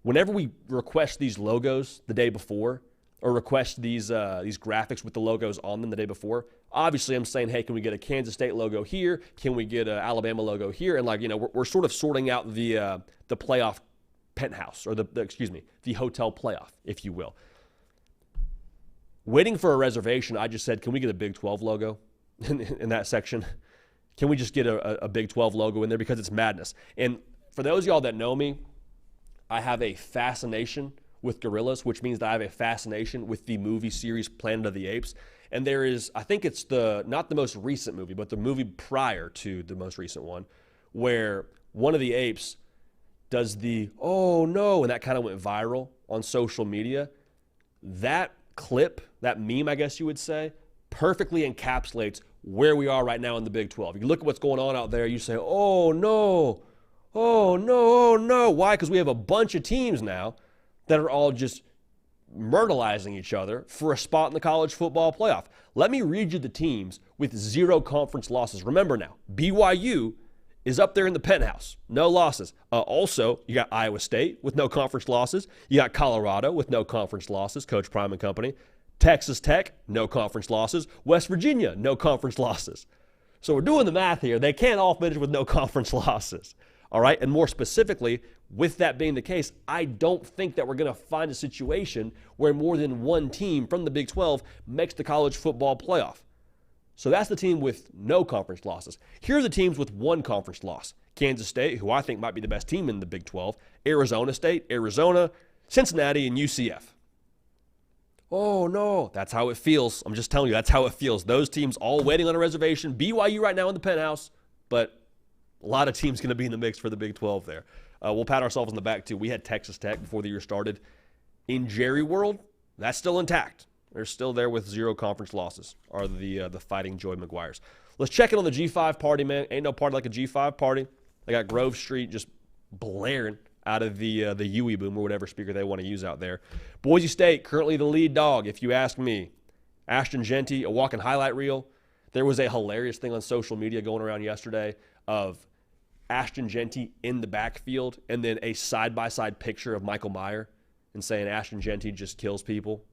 S1: Whenever we request these logos the day before, or request these graphics with the logos on them the day before, obviously I'm saying, hey, can we get a Kansas State logo here? Can we get an Alabama logo here? And we're sort of sorting out the playoff penthouse, or the hotel playoff, if you will. Waiting for a reservation, I just said, can we get a Big 12 logo in that section? Can we just get a Big 12 logo in there? Because it's madness. And for those of y'all that know me, I have a fascination with gorillas, which means that I have a fascination with the movie series Planet of the Apes. And there is, I think it's not the most recent movie, but the movie prior to the most recent one, where one of the apes does the, oh no, and that kind of went viral on social media. That clip, that meme, I guess you would say, perfectly encapsulates where we are right now in the Big 12. You look at what's going on out there, you say, oh no, oh no, oh no. Why? Because we have a bunch of teams now that are all just myrtleizing each other for a spot in the college football playoff. Let me read you the teams with 0 conference losses. Remember now, BYU is up there in the penthouse. No losses. Also, you got Iowa State with no conference losses. You got Colorado with no conference losses, Coach Prime and company. Texas Tech, no conference losses. West Virginia, no conference losses. So we're doing the math here. They can't all finish with no conference losses. All right, and more specifically, with that being the case, I don't think that we're going to find a situation where more than one team from the Big 12 makes the college football playoff. So that's the team with no conference losses. Here are the teams with one conference loss. Kansas State, who I think might be the best team in the Big 12. Arizona State, Arizona, Cincinnati, and UCF. Oh, no. That's how it feels. I'm just telling you, that's how it feels. Those teams all waiting on a reservation. BYU right now in the penthouse, but a lot of teams going to be in the mix for the Big 12 there. We'll pat ourselves on the back, too. We had Texas Tech before the year started. In Jerry World, that's still intact. They're still there with 0 conference losses, are the Fighting Joy McGuires. Let's check in on the G5 party, man. Ain't no party like a G5 party. They got Grove Street just blaring out of the Huey boom or whatever speaker they want to use out there. Boise State, currently the lead dog, if you ask me. Ashton Genty, a walking highlight reel. There was a hilarious thing on social media going around yesterday of Ashton Genty in the backfield and then a side-by-side picture of Michael Mayer and saying Ashton Genty just kills people.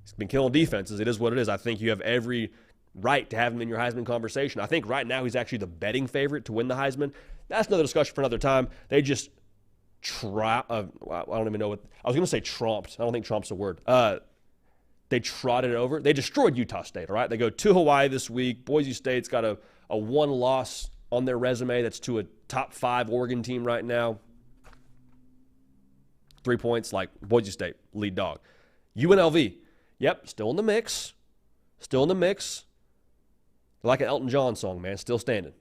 S1: He's been killing defenses. It is what it is. I think you have every right to have him in your Heisman conversation. I think right now he's actually the betting favorite to win the Heisman. That's another discussion for another time. They just I don't even know what – I was going to say tromped. I don't think tromp's a word. They trotted it over. They destroyed Utah State, all right? They go to Hawaii this week. Boise State's got a one loss on their resume. That's to a top 5 Oregon team right now. 3 points, like Boise State, lead dog. UNLV, yep, still in the mix. Still in the mix. They're like an Elton John song, man, still standing.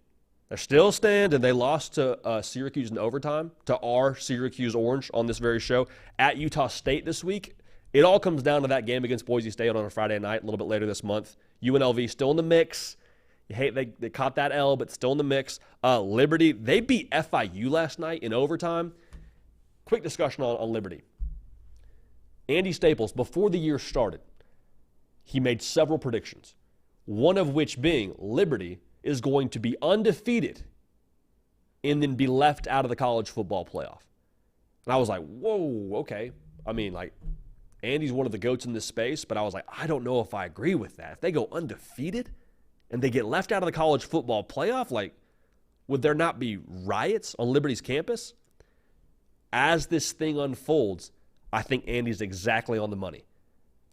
S1: They're still standing. They lost to Syracuse in overtime, to our Syracuse Orange on this very show, at Utah State this week. It all comes down to that game against Boise State on a Friday night, a little bit later this month. UNLV still in the mix. You hate they caught that L, but still in the mix. Liberty, they beat FIU last night in overtime. Quick discussion on Liberty. Andy Staples, before the year started, he made several predictions, one of which being Liberty is going to be undefeated and then be left out of the college football playoff. And I was like, whoa, okay. I mean, like, Andy's one of the GOATs in this space, but I was like, I don't know if I agree with that. If they go undefeated and they get left out of the college football playoff, like, would there not be riots on Liberty's campus? As this thing unfolds, I think Andy's exactly on the money.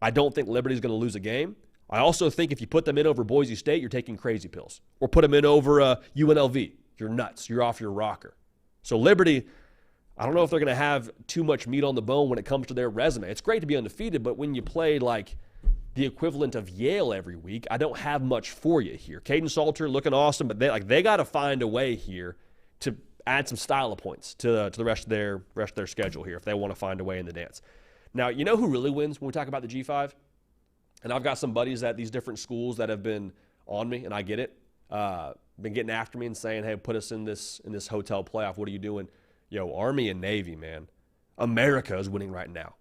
S1: I don't think Liberty's going to lose a game. I also think if you put them in over Boise State, you're taking crazy pills. Or put them in over UNLV. You're nuts. You're off your rocker. So Liberty, I don't know if they're going to have too much meat on the bone when it comes to their resume. It's great to be undefeated, but when you play like the equivalent of Yale every week, I don't have much for you here. Caden Salter looking awesome, but they got to find a way here to add some style of points to the rest of their schedule here if they want to find a way in the dance. Now, you know who really wins when we talk about the G5? And I've got some buddies at these different schools that have been on me, and I get it. Been getting after me and saying, hey, put us in this hotel playoff. What are you doing? Yo, Army and Navy, man. America is winning right now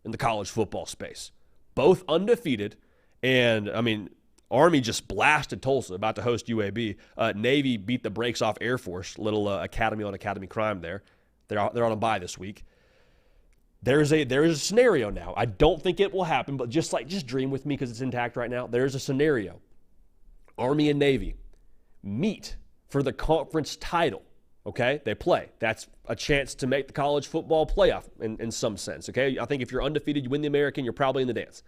S1: in the college football space. Both undefeated. And, I mean, Army just blasted Tulsa, about to host UAB. Navy beat the brakes off Air Force. Little academy on academy crime there. They're on a bye this week. There is a scenario now. I don't think it will happen, but just dream with me because it's intact right now. There's a scenario. Army and Navy meet for the conference title, okay? They play. That's a chance to make the college football playoff in some sense, okay? I think if you're undefeated, you win the American, you're probably in the dance.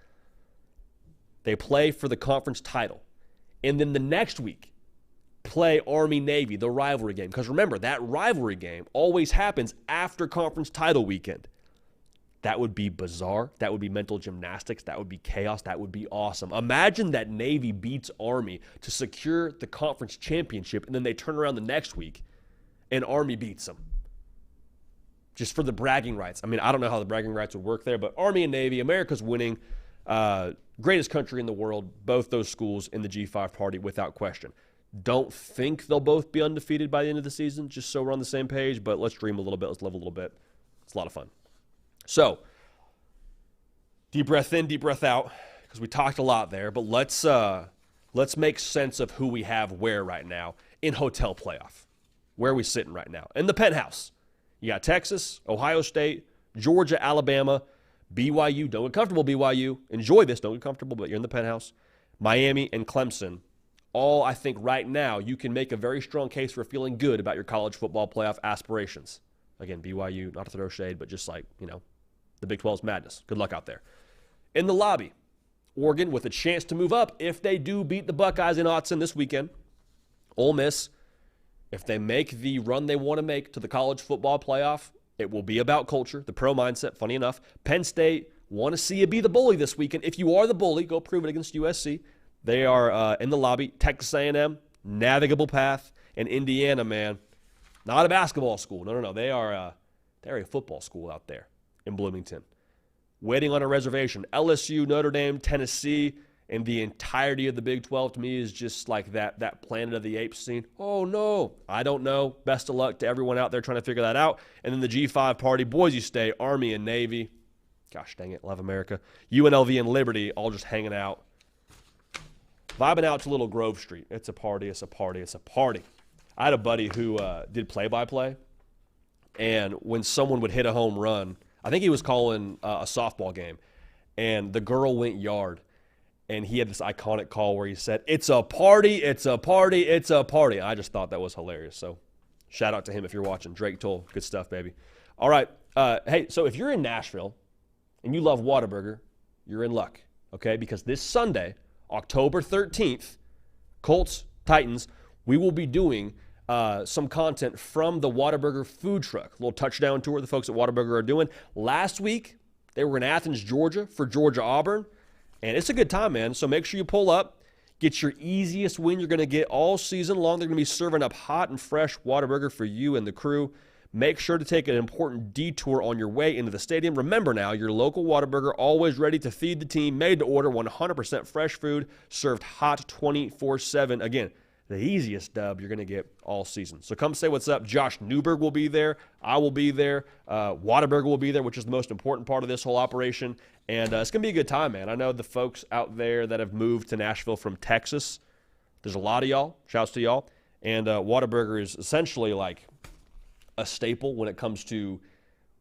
S1: They play for the conference title. And then the next week, play Army-Navy, the rivalry game. Because remember, that rivalry game always happens after conference title weekend. That would be bizarre. That would be mental gymnastics. That would be chaos. That would be awesome. Imagine that Navy beats Army to secure the conference championship, and then they turn around the next week and Army beats them. Just for the bragging rights. I mean, I don't know how the bragging rights would work there, but Army and Navy, America's winning. Greatest country in the world, both those schools in the G5 party without question. Don't think they'll both be undefeated by the end of the season, just so we're on the same page, but let's dream a little bit. Let's live a little bit. It's a lot of fun. So, deep breath in, deep breath out, because we talked a lot there, but let's make sense of who we have where right now in hotel playoff. Where are we sitting right now? In the penthouse, you got Texas, Ohio State, Georgia, Alabama, BYU. Don't get comfortable, BYU. Enjoy this. Don't get comfortable, but you're in the penthouse. Miami and Clemson. All, I think, right now, you can make a very strong case for feeling good about your college football playoff aspirations. Again, BYU, not to throw shade, but just like, the Big 12's madness. Good luck out there. In the lobby, Oregon with a chance to move up if they do beat the Buckeyes in Autzen this weekend. Ole Miss, if they make the run they want to make to the college football playoff, it will be about culture, the pro mindset, funny enough. Penn State, want to see you be the bully this weekend. If you are the bully, go prove it against USC. They are in the lobby. Texas A&M, navigable path. And Indiana, man, not a basketball school. No. They're a football school out there in Bloomington. Waiting on a reservation. LSU, Notre Dame, Tennessee, and the entirety of the Big 12 to me is just like that Planet of the Apes scene. Oh, no. I don't know. Best of luck to everyone out there trying to figure that out. And then the G5 party, Boise State, Army and Navy. Gosh dang it, love America. UNLV and Liberty all just hanging out. Vibing out to Little Grove Street. It's a party, it's a party, it's a party. I had a buddy who did play-by-play, and when someone would hit a home run, I think he was calling a softball game, and the girl went yard, and he had this iconic call where he said, "It's a party, it's a party, it's a party." I just thought that was hilarious, so shout out to him if you're watching. Drake Toll, good stuff, baby. All right, hey, so if you're in Nashville and you love Whataburger, you're in luck, okay? Because this Sunday, October 13th, Colts, Titans, we will be doing some content from the Whataburger food truck. A little touchdown tour the folks at Whataburger are doing. Last week, they were in Athens, Georgia for Georgia-Auburn, and it's a good time, man. So make sure you pull up. Get your easiest win you're going to get all season long. They're going to be serving up hot and fresh Whataburger for you and the crew. Make sure to take an important detour on your way into the stadium. Remember now, your local Whataburger, always ready to feed the team, made to order, 100% fresh food, served hot 24/7. Again, the easiest dub you're going to get all season. So come say what's up. Josh Newberg will be there. I will be there. Whataburger will be there, which is the most important part of this whole operation. And it's going to be a good time, man. I know the folks out there that have moved to Nashville from Texas, there's a lot of y'all. Shouts to y'all. And Whataburger is essentially like a staple when it comes to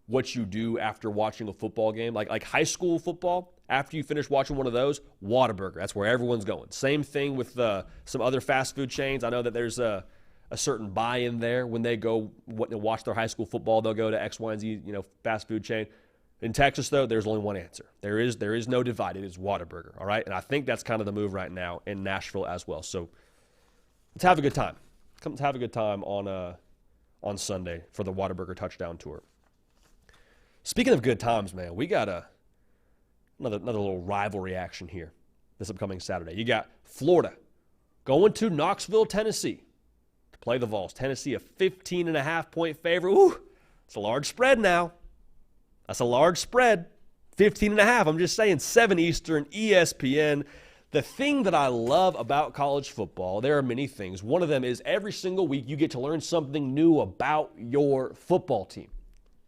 S1: what you do after watching a football game. Like high school football, after you finish watching one of those, Whataburger. That's where everyone's going. Same thing with some other fast food chains. I know that there's a certain buy-in there when they go watch their high school football. They'll go to X, Y, and Z, fast food chain. In Texas, though, there's only one answer. There is no divide. It is Whataburger, all right? And I think that's kind of the move right now in Nashville as well. So let's have a good time. Come have a good time on Sunday for the Whataburger touchdown tour. Speaking of good times, man, we got another little rivalry action here this upcoming Saturday. You got Florida going to Knoxville, Tennessee to play the Vols. Tennessee, a 15.5-point favorite. Ooh, it's a large spread now. That's a large spread. 15.5. I'm just saying, 7 Eastern, ESPN. The thing that I love about college football, there are many things. One of them is every single week you get to learn something new about your football team.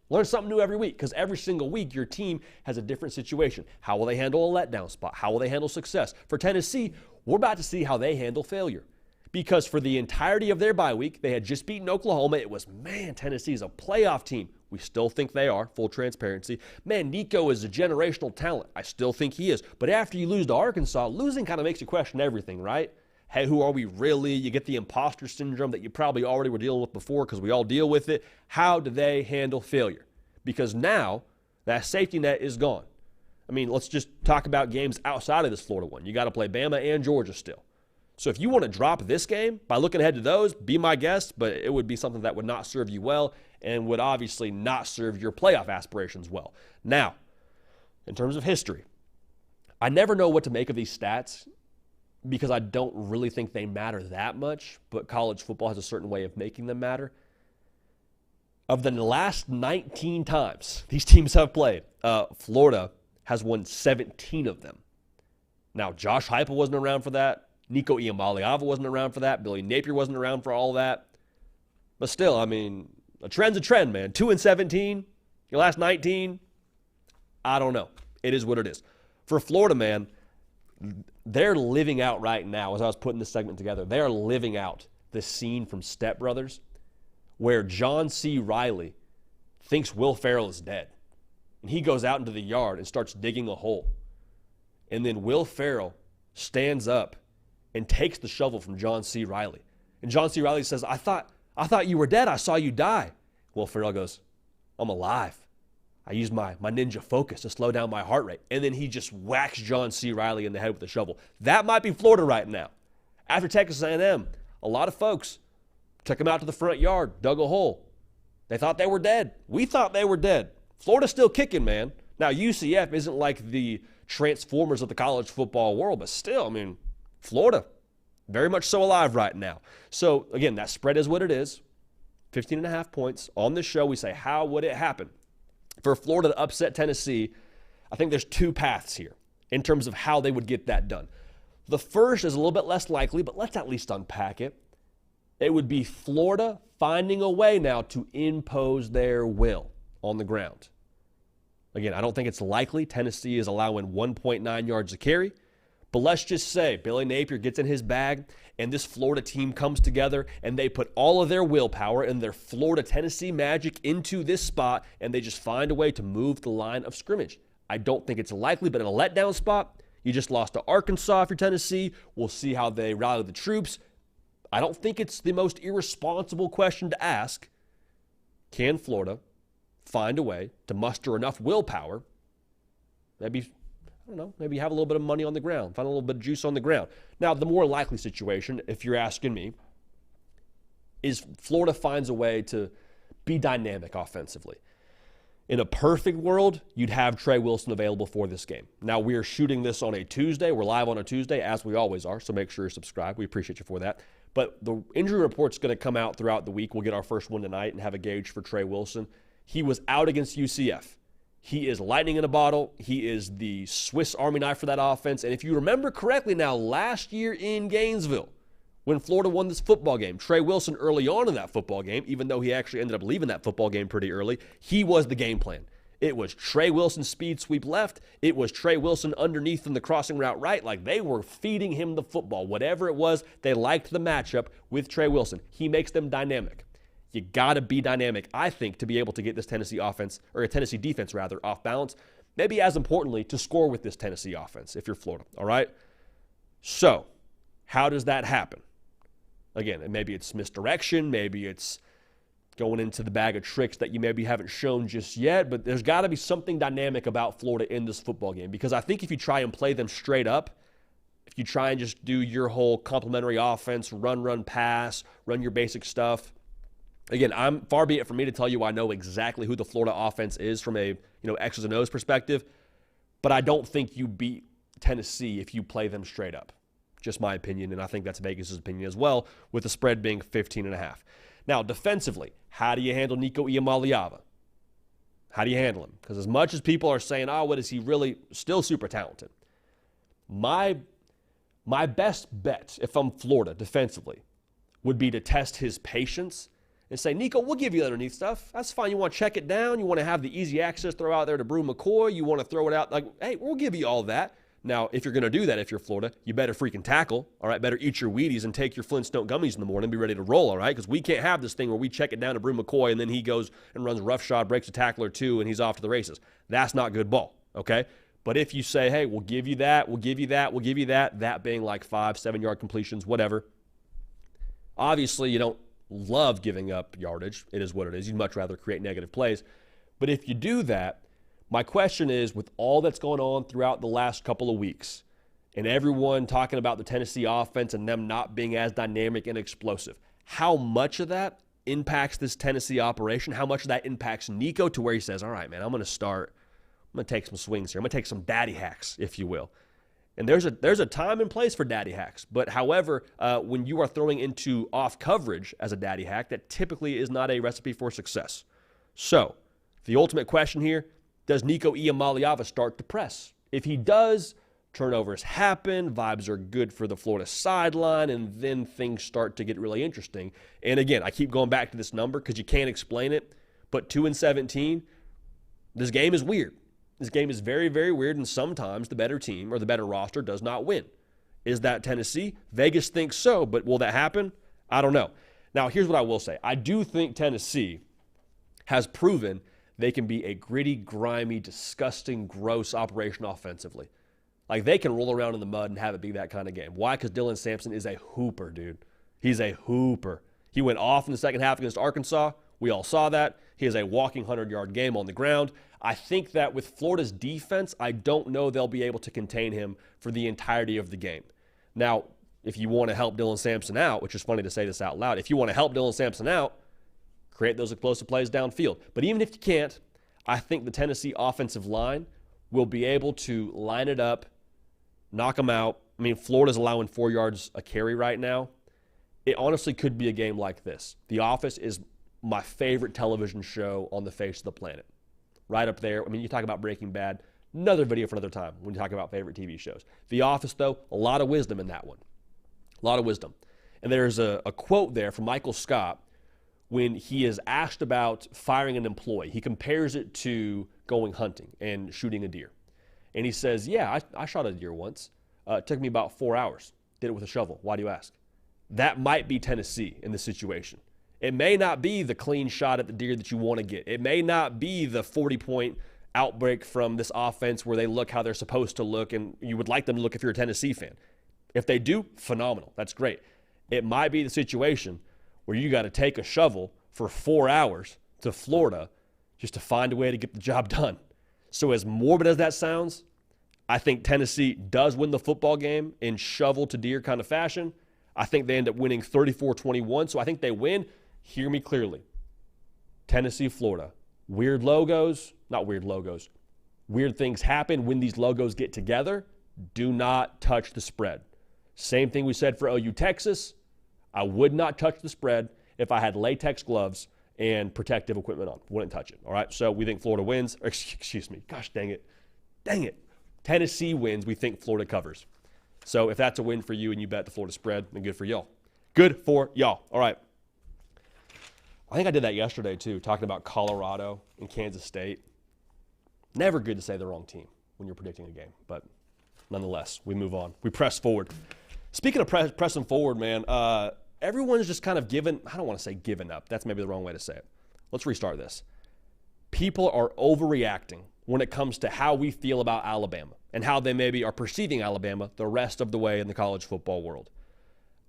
S1: Learn something new every week, because every single week your team has a different situation. How will they handle a letdown spot? How will they handle success? For Tennessee, we're about to see how they handle failure. Because for the entirety of their bye week, they had just beaten Oklahoma. It was, man, Tennessee's a playoff team. We still think they are, full transparency. Man, Nico is a generational talent. I still think he is. But after you lose to Arkansas, losing kind of makes you question everything, right? Hey, who are we really? You get the imposter syndrome that you probably already were dealing with before, because we all deal with it. How do they handle failure? Because now that safety net is gone. I mean, let's just talk about games outside of this Florida one. You got to play Bama and Georgia still. So if you want to drop this game by looking ahead to those, be my guest, but it would be something that would not serve you well and would obviously not serve your playoff aspirations well. Now, in terms of history, I never know what to make of these stats because I don't really think they matter that much, but college football has a certain way of making them matter. Of the last 19 times these teams have played, Florida has won 17 of them. Now, Josh Heupel wasn't around for that. Nico Iamaleava wasn't around for that. Billy Napier wasn't around for all that. But still, I mean, a trend's a trend, man. 2-17, your last 19, I don't know. It is what it is. For Florida, man, they're living out right now, as I was putting this segment together, they are living out the scene from Step Brothers where John C. Reilly thinks Will Ferrell is dead. And he goes out into the yard and starts digging a hole. And then Will Ferrell stands up and takes the shovel from John C. Reilly. And John C. Reilly says, I thought you were dead. I saw you die. Will Ferrell goes, I'm alive. I used my ninja focus to slow down my heart rate. And then he just whacks John C. Reilly in the head with the shovel. That might be Florida right now. After Texas A&M, a lot of folks took him out to the front yard, dug a hole. They thought they were dead. We thought they were dead. Florida's still kicking, man. Now, UCF isn't like the Transformers of the college football world, but still, I mean, Florida, very much so alive right now. So, again, that spread is what it is. 15.5 points. On this show, we say, how would it happen? For Florida to upset Tennessee, I think there's two paths here in terms of how they would get that done. The first is a little bit less likely, but let's at least unpack it. It would be Florida finding a way now to impose their will on the ground. Again, I don't think it's likely. Tennessee is allowing 1.9 yards a carry. But let's just say Billy Napier gets in his bag and this Florida team comes together and they put all of their willpower and their Florida-Tennessee magic into this spot and they just find a way to move the line of scrimmage. I don't think it's likely, but in a letdown spot, you just lost to Arkansas if you're Tennessee. We'll see how they rally the troops. I don't think it's the most irresponsible question to ask. Can Florida find a way to muster enough willpower, maybe, I don't know, maybe have a little bit of money on the ground, find a little bit of juice on the ground. Now, the more likely situation, if you're asking me, is Florida finds a way to be dynamic offensively. In a perfect world, you'd have Trey Wilson available for this game. Now, we are shooting this on a Tuesday. We're live on a Tuesday, as we always are, so make sure you're subscribed. We appreciate you for that. But the injury report's going to come out throughout the week. We'll get our first one tonight and have a gauge for Trey Wilson. He was out against UCF. He is lightning in a bottle. He is the Swiss Army knife for that offense. And if you remember correctly now, last year in Gainesville, when Florida won this football game, Trey Wilson early on in that football game, even though he actually ended up leaving that football game pretty early, he was the game plan. It was Trey Wilson speed sweep left. It was Trey Wilson underneath in the crossing route right. Like they were feeding him the football. Whatever it was, they liked the matchup with Trey Wilson. He makes them dynamic. You got to be dynamic, I think, to be able to get this Tennessee offense, or a Tennessee defense rather, off balance. Maybe as importantly, to score with this Tennessee offense if you're Florida, all right? So, how does that happen? Again, maybe it's misdirection, maybe it's going into the bag of tricks that you maybe haven't shown just yet, but there's got to be something dynamic about Florida in this football game, because I think if you try and play them straight up, if you try and just do your whole complementary offense, run, pass, run your basic stuff, again, far be it for me to tell you I know exactly who the Florida offense is from a X's and O's perspective, but I don't think you beat Tennessee if you play them straight up. Just my opinion, and I think that's Vegas' opinion as well, with the spread being 15.5. Now, defensively, how do you handle Nico Iamaleava? How do you handle him? Because as much as people are saying, what is he really, still super talented. My My best bet, if I'm Florida defensively, would be to test his patience and say, Nico, we'll give you underneath stuff. That's fine. You want to check it down. You want to have the easy access throw out there to Brew McCoy. You want to throw it out. Like, hey, we'll give you all that. Now, if you're going to do that, if you're Florida, you better freaking tackle, all right? Better eat your Wheaties and take your Flintstone gummies in the morning and be ready to roll, all right? Because we can't have this thing where we check it down to Brew McCoy and then he goes and runs a roughshod, breaks a tackle or two, and he's off to the races. That's not good ball, okay? But if you say, hey, we'll give you that, we'll give you that, we'll give you that, that being like 5-7 yard completions, whatever. Obviously, you don't love giving up yardage. It is what it is. You'd much rather create negative plays. But if you do that, my question is, with all that's going on throughout the last couple of weeks and everyone talking about the Tennessee offense and them not being as dynamic and explosive, how much of that impacts this Tennessee operation? How much of that impacts Nico to where he says, all right, man, I'm going to take some swings here. I'm going to take some daddy hacks, if you will. And there's a time and place for daddy hacks. But however, when you are throwing into off coverage as a daddy hack, that typically is not a recipe for success. So the ultimate question here, does Nico Iamaleava start to press? If he does, turnovers happen, vibes are good for the Florida sideline, and then things start to get really interesting. And again, I keep going back to this number because you can't explain it, but 2-17, this game is weird. This game is very, very weird, and sometimes the better team or the better roster does not win. Is that Tennessee? Vegas thinks so, but will that happen? I don't know. Now, here's what I will say. I do think Tennessee has proven they can be a gritty, grimy, disgusting, gross operation offensively. Like, they can roll around in the mud and have it be that kind of game. Why? Because Dylan Sampson is a hooper, dude. He's a hooper. He went off in the second half against Arkansas. We all saw that. He has a walking 100-yard game on the ground. I think that with Florida's defense, I don't know they'll be able to contain him for the entirety of the game. Now, if you want to help Dylan Sampson out, which is funny to say this out loud, if you want to help Dylan Sampson out, create those explosive plays downfield. But even if you can't, I think the Tennessee offensive line will be able to line it up, knock them out. I mean, Florida's allowing 4 yards a carry right now. It honestly could be a game like this. The Office is my favorite television show on the face of the planet. Right up there. I mean, you talk about Breaking Bad, another video for another time when you talk about favorite TV shows. The Office, though, a lot of wisdom in that one. A lot of wisdom. And there's a quote there from Michael Scott when he is asked about firing an employee. He compares it to going hunting and shooting a deer. And he says, yeah, I shot a deer once. It took me about 4 hours. Did it with a shovel. Why do you ask? That might be Tennessee in this situation. It may not be the clean shot at the deer that you want to get. It may not be the 40-point outbreak from this offense where they look how they're supposed to look and you would like them to look if you're a Tennessee fan. If they do, phenomenal. That's great. It might be the situation where you got to take a shovel for 4 hours to Florida just to find a way to get the job done. So as morbid as that sounds, I think Tennessee does win the football game in shovel to deer kind of fashion. I think they end up winning 34-21. So I think they win. Hear me clearly. Tennessee, Florida. Weird logos, not weird logos. Weird things happen when these logos get together. Do not touch the spread. Same thing we said for OU, Texas. I would not touch the spread if I had latex gloves and protective equipment on. Wouldn't touch it. All right. So we think Florida wins. Excuse me. Gosh dang it. Dang it. Tennessee wins. We think Florida covers. So if that's a win for you and you bet the Florida spread, then good for y'all. Good for y'all. All right. I think I did that yesterday, too, talking about Colorado and Kansas State. Never good to say the wrong team when you're predicting a game, but nonetheless, we move on. We press forward. Speaking of pressing forward, man, everyone's just kind of I don't want to say given up. That's maybe the wrong way to say it. Let's restart this. People are overreacting when it comes to how we feel about Alabama and how they maybe are perceiving Alabama the rest of the way in the college football world.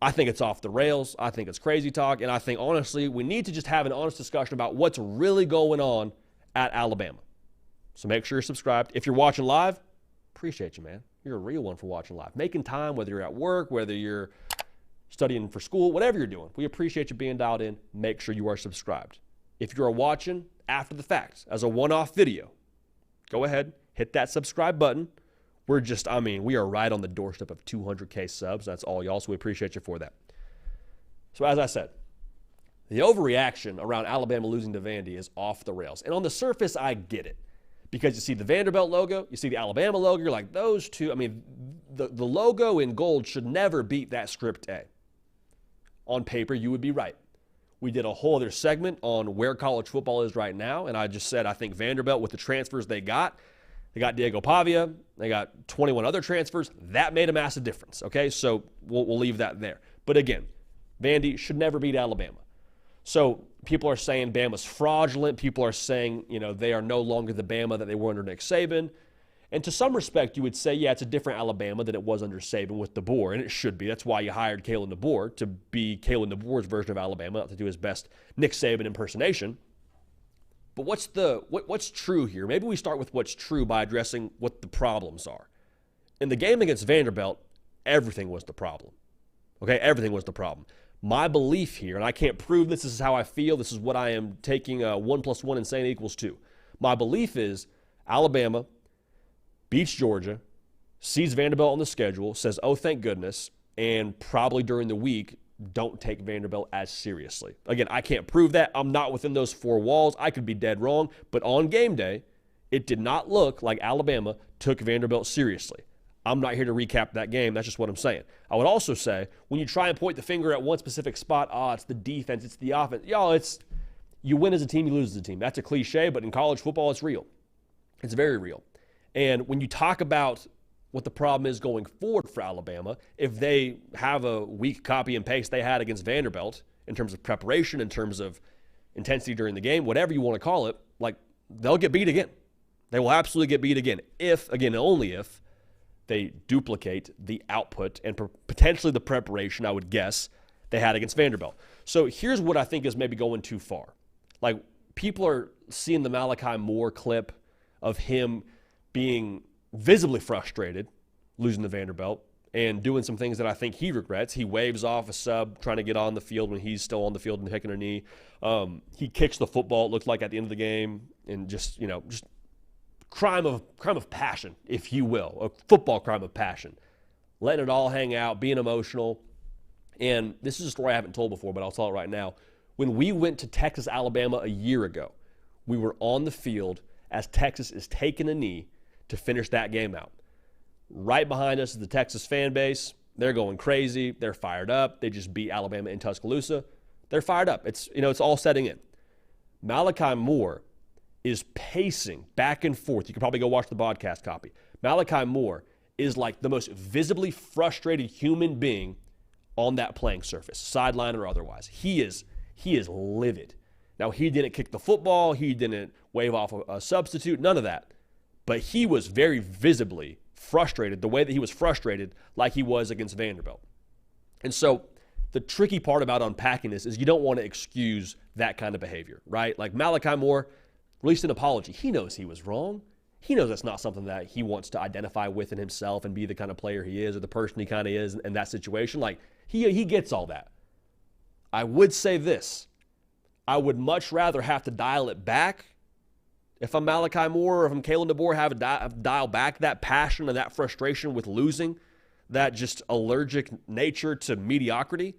S1: I think it's off the rails. I think it's crazy talk. And I think, honestly, we need to just have an honest discussion about what's really going on at Alabama. So make sure you're subscribed. If you're watching live, appreciate you, man. You're a real one for watching live. Making time, whether you're at work, whether you're studying for school, whatever you're doing. We appreciate you being dialed in. Make sure you are subscribed. If you're watching after the fact as a one-off video, go ahead, hit that subscribe button. We are right on the doorstep of 200K subs. That's all y'all, so we appreciate you for that. So as I said, the overreaction around Alabama losing to Vandy is off the rails. And on the surface, I get it. Because you see the Vanderbilt logo, you see the Alabama logo, you're like, those two, the logo in gold should never beat that script A. On paper, you would be right. We did a whole other segment on where college football is right now, and I just said I think Vanderbilt, with the transfers they got Diego Pavia, they got 21 other transfers. That made a massive difference, okay? So we'll leave that there. But again, Vandy should never beat Alabama. So people are saying Bama's fraudulent. People are saying, they are no longer the Bama that they were under Nick Saban. And to some respect, you would say, yeah, it's a different Alabama than it was under Saban with DeBoer, and it should be. That's why you hired Kalen DeBoer, to be Kalen DeBoer's version of Alabama, not to do his best Nick Saban impersonation. But what's true here? Maybe we start with what's true by addressing what the problems are. In the game against Vanderbilt, everything was the problem. Okay, everything was the problem. My belief here, and I can't prove this is how I feel, this is what I am taking 1 + 1 and saying equals 2. My belief is Alabama beats Georgia, sees Vanderbilt on the schedule, says, oh, thank goodness, and probably during the week don't take Vanderbilt as seriously. Again, I can't prove that. I'm not within those four walls. I could be dead wrong. But on game day, it did not look like Alabama took Vanderbilt seriously. I'm not here to recap that game. That's just what I'm saying. I would also say, when you try and point the finger at one specific spot, it's the defense, it's the offense. It's you win as a team, you lose as a team. That's a cliche, but in college football, it's real. It's very real. And when you talk about what the problem is going forward for Alabama, if they have a weak copy and paste they had against Vanderbilt in terms of preparation, in terms of intensity during the game, whatever you want to call it, they'll get beat again. They will absolutely get beat again. If, again, only if they duplicate the output and potentially the preparation, I would guess, they had against Vanderbilt. So here's what I think is maybe going too far. People are seeing the Malachi Moore clip of him being visibly frustrated, losing to Vanderbilt, and doing some things that I think he regrets. He waves off a sub trying to get on the field when he's still on the field and taking a knee. He kicks the football, it looked like, at the end of the game, and just crime of passion, if you will, a football crime of passion. Letting it all hang out, being emotional. And this is a story I haven't told before, but I'll tell it right now. When we went to Texas, Alabama a year ago, we were on the field as Texas is taking a knee to finish that game out. Right behind us is the Texas fan base. They're going crazy. They're fired up. They just beat Alabama in Tuscaloosa. They're fired up. It's all setting in. Malachi Moore is pacing back and forth. You can probably go watch the podcast copy. Malachi Moore is like the most visibly frustrated human being on that playing surface, sideline or otherwise. He is livid. Now, he didn't kick the football. He didn't wave off a substitute, none of that. But he was very visibly frustrated, the way that he was frustrated like he was against Vanderbilt. And so the tricky part about unpacking this is you don't want to excuse that kind of behavior, right? Like Malachi Moore released an apology. He knows he was wrong. He knows that's not something that he wants to identify with in himself and be the kind of player he is or the person he kind of is in that situation. He gets all that. I would say this. I would much rather have to dial it back if I'm Malachi Moore or if I'm Kalen DeBoer, have to dial back that passion and that frustration with losing, that just allergic nature to mediocrity,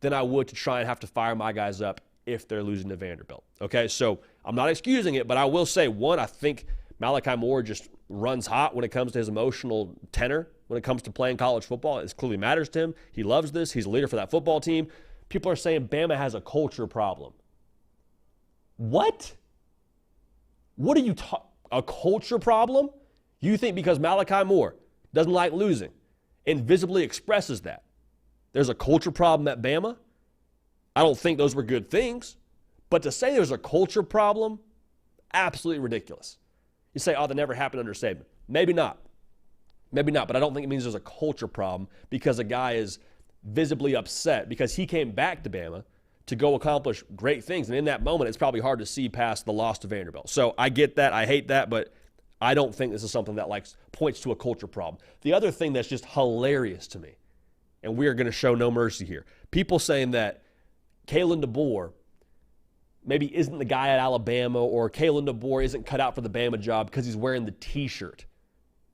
S1: than I would to try and have to fire my guys up if they're losing to Vanderbilt. Okay, so I'm not excusing it, but I will say, one, I think Malachi Moore just runs hot when it comes to his emotional tenor, when it comes to playing college football. It clearly matters to him. He loves this. He's a leader for that football team. People are saying Bama has a culture problem. What? What are you talking? A culture problem? You think because Malachi Moore doesn't like losing and visibly expresses that, there's a culture problem at Bama? I don't think those were good things. But to say there's a culture problem, absolutely ridiculous. You say, that never happened under Saban. Maybe not. Maybe not, but I don't think it means there's a culture problem because a guy is visibly upset because he came back to Bama to go accomplish great things. And in that moment, it's probably hard to see past the loss to Vanderbilt. So I get that. I hate that, but I don't think this is something that points to a culture problem. The other thing that's just hilarious to me, and we are going to show no mercy here, people saying that Kalen DeBoer maybe isn't the guy at Alabama, or Kalen DeBoer isn't cut out for the Bama job because he's wearing the T-shirt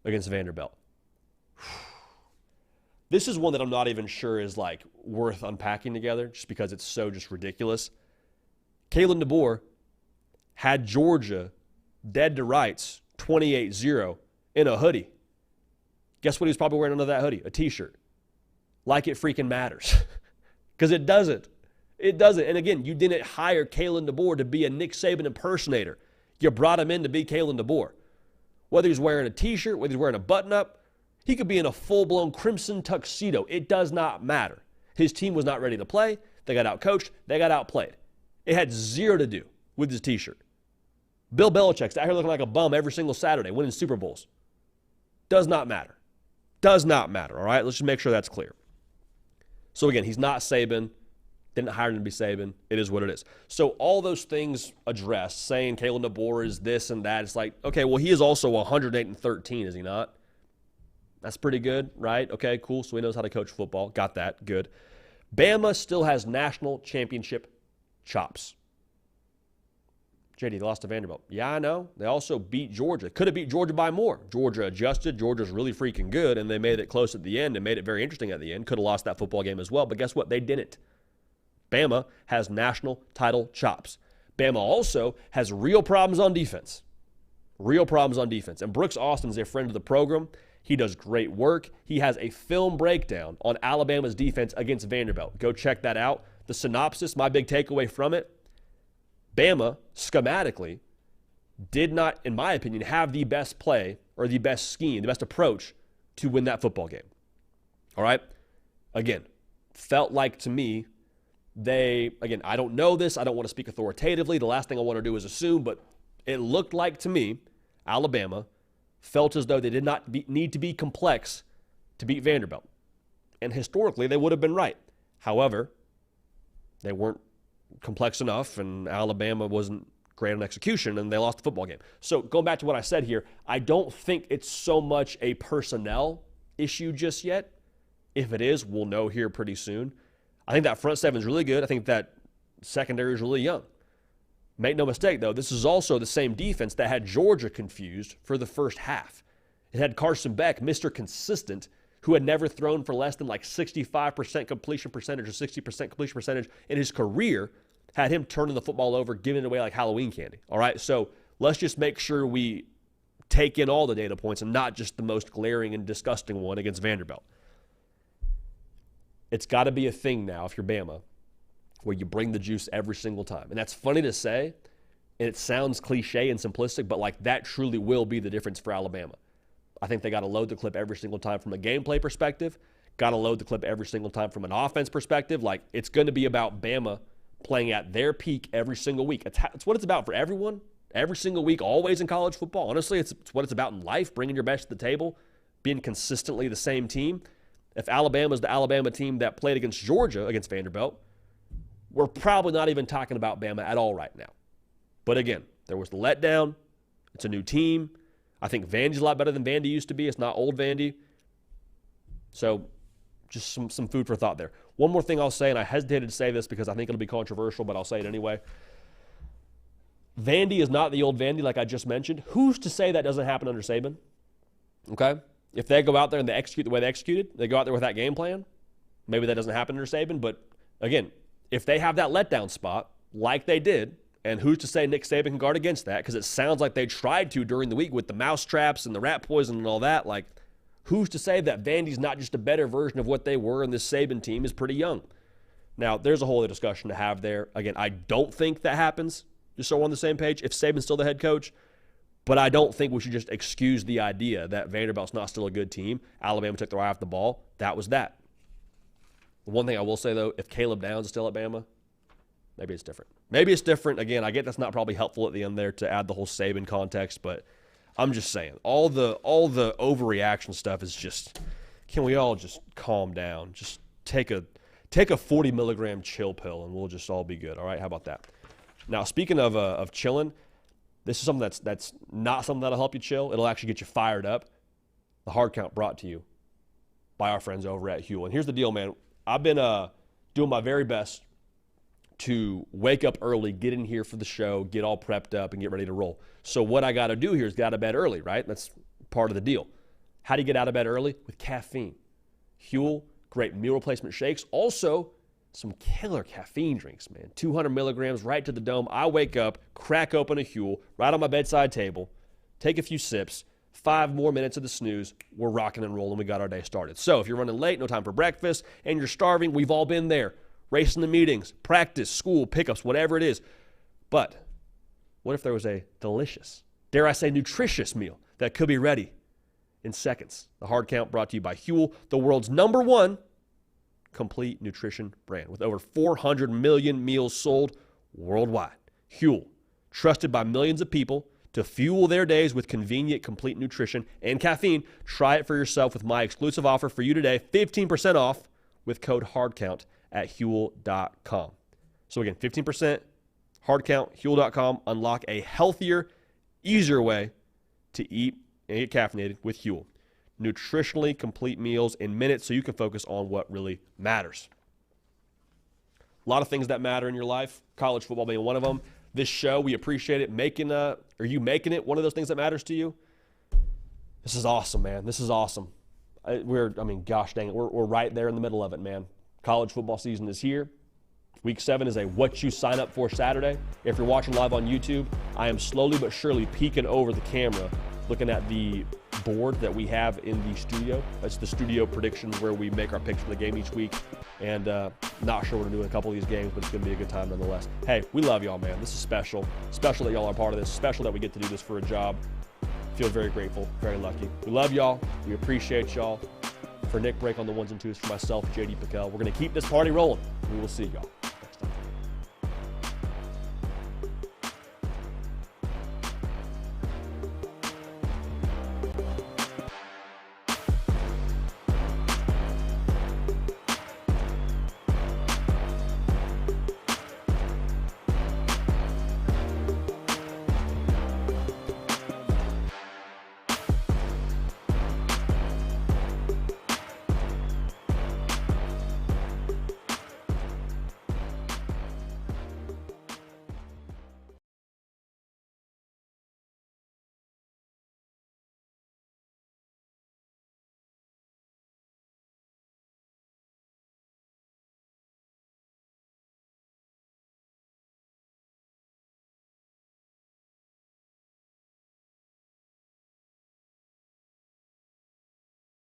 S1: against Vanderbilt. This is one that I'm not even sure is worth unpacking together just because it's so just ridiculous. Kalen DeBoer had Georgia dead to rights 28-0 in a hoodie. Guess what he was probably wearing under that hoodie? A T-shirt. Like it freaking matters. Because it doesn't. It doesn't. And again, you didn't hire Kalen DeBoer to be a Nick Saban impersonator. You brought him in to be Kalen DeBoer. Whether he's wearing a T-shirt, whether he's wearing a button-up, he could be in a full-blown crimson tuxedo. It does not matter. His team was not ready to play. They got outcoached. They got outplayed. It had zero to do with his T-shirt. Bill Belichick's out here looking like a bum every single Saturday, winning Super Bowls. Does not matter. Does not matter, all right? Let's just make sure that's clear. So again, he's not Saban. Didn't hire him to be Saban. It is what it is. So all those things addressed, saying Kalen DeBoer is this and that, it's like, okay, well, he is also 108-13, is he not? That's pretty good, right? Okay, cool. So he knows how to coach football. Got that. Good. Bama still has national championship chops. JD, they lost to Vanderbilt. Yeah, I know. They also beat Georgia. Could have beat Georgia by more. Georgia adjusted. Georgia's really freaking good, and they made it close at the end and made it very interesting at the end. Could have lost that football game as well, but guess what? They didn't. Bama has national title chops. Bama also has real problems on defense. Real problems on defense. And Brooks Austin is a friend of the program. He does great work. He has a film breakdown on Alabama's defense against Vanderbilt. Go check that out. The synopsis, my big takeaway from it, Bama, schematically, did not, in my opinion, have the best play or the best scheme, the best approach to win that football game. All right? Again, felt like to me, I don't know this. I don't want to speak authoritatively. The last thing I want to do is assume, but it looked like to me, Alabama felt as though they did not need to be complex to beat Vanderbilt. And historically, they would have been right. However, they weren't complex enough, and Alabama wasn't great on execution, and they lost the football game. So going back to what I said here, I don't think it's so much a personnel issue just yet. If it is, we'll know here pretty soon. I think that front seven is really good. I think that secondary is really young. Make no mistake, though, this is also the same defense that had Georgia confused for the first half. It had Carson Beck, Mr. Consistent, who had never thrown for less than like 65% completion percentage or 60% completion percentage in his career, had him turning the football over, giving it away like Halloween candy. All right, so let's just make sure we take in all the data points and not just the most glaring and disgusting one against Vanderbilt. It's got to be a thing now, if you're Bama, where you bring the juice every single time. And that's funny to say, and it sounds cliche and simplistic, but like that truly will be the difference for Alabama. I think they got to load the clip every single time from a gameplay perspective, got to load the clip every single time from an offense perspective. Like, it's going to be about Bama playing at their peak every single week. It's what it's about for everyone, every single week, always in college football. Honestly, it's what it's about in life, bringing your best to the table, being consistently the same team. If Alabama's the Alabama team that played against Georgia, against Vanderbilt, we're probably not even talking about Bama at all right now. But again, there was the letdown. It's a new team. I think Vandy's a lot better than Vandy used to be. It's not old Vandy. So just some food for thought there. One more thing I'll say, and I hesitated to say this because I think it'll be controversial, but I'll say it anyway. Vandy is not the old Vandy like I just mentioned. Who's to say that doesn't happen under Saban? Okay? If they go out there and they execute the way they executed, they go out there with that game plan, maybe that doesn't happen under Saban. But again, if they have that letdown spot like they did, and who's to say Nick Saban can guard against that? Because it sounds like they tried to during the week with the mouse traps and the rat poison and all that. Like, who's to say that Vandy's not just a better version of what they were and this Saban team is pretty young? Now, there's a whole other discussion to have there. Again, I don't think that happens, just so we're on the same page, if Saban's still the head coach. But I don't think we should just excuse the idea that Vanderbilt's not still a good team. Alabama took their eye off the ball. That was that. The one thing I will say, though, if Caleb Downs is still at Bama, maybe it's different. Maybe it's different. Again, I get that's not probably helpful at the end there to add the whole Saban context, but I'm just saying, all the overreaction stuff is just, can we all just calm down? Just take a 40 milligram chill pill and we'll just all be good. All right, how about that? Now, speaking of chilling, this is something that's not something that'll help you chill. It'll actually get you fired up. The Hard Count brought to you by our friends over at Huel. And here's the deal, man. I've been doing my very best to wake up early, get in here for the show, get all prepped up, and get ready to roll. So what I got to do here is get out of bed early, right? That's part of the deal. How do you get out of bed early? With caffeine. Huel, great meal replacement shakes. Also, some killer caffeine drinks, man. 200 milligrams right to the dome. I wake up, crack open a Huel right on my bedside table, take a few sips, 5 more minutes of the snooze, we're rocking and rolling. We got our day started. So if you're running late, no time for breakfast, and you're starving, we've all been there. Racing to meetings, practice, school, pickups, whatever it is. But what if there was a delicious, dare I say nutritious meal that could be ready in seconds? The Hard Count brought to you by Huel, the world's #1 complete nutrition brand with over 400 million meals sold worldwide. Huel, trusted by millions of people to fuel their days with convenient, complete nutrition and caffeine. Try it for yourself with my exclusive offer for you today, 15% off with code HARDCOUNT at Huel.com. So again, 15%, HARDCOUNT, Huel.com. Unlock a healthier, easier way to eat and get caffeinated with Huel. Nutritionally complete meals in minutes so you can focus on what really matters. A lot of things that matter in your life, college football being one of them. This show, we appreciate it. Are you making it one of those things that matters to you? This is awesome, man. This is awesome. Gosh dang it. We're right there in the middle of it, man. College football season is here. Week 7 is a what you sign up for Saturday. If you're watching live on YouTube, I am slowly but surely peeking over the camera, looking at the board that we have in the studio. That's the studio predictions where we make our picks for the game each week. And not sure what we're doing a couple of these games, but it's going to be a good time nonetheless. Hey, we love y'all, man. This is special. Special that y'all are part of this. Special that we get to do this for a job. Feel very grateful, very lucky. We love y'all. We appreciate y'all. For Nick Brake on the ones and twos, for myself, JD Pickell, we're going to keep this party rolling. We will see y'all.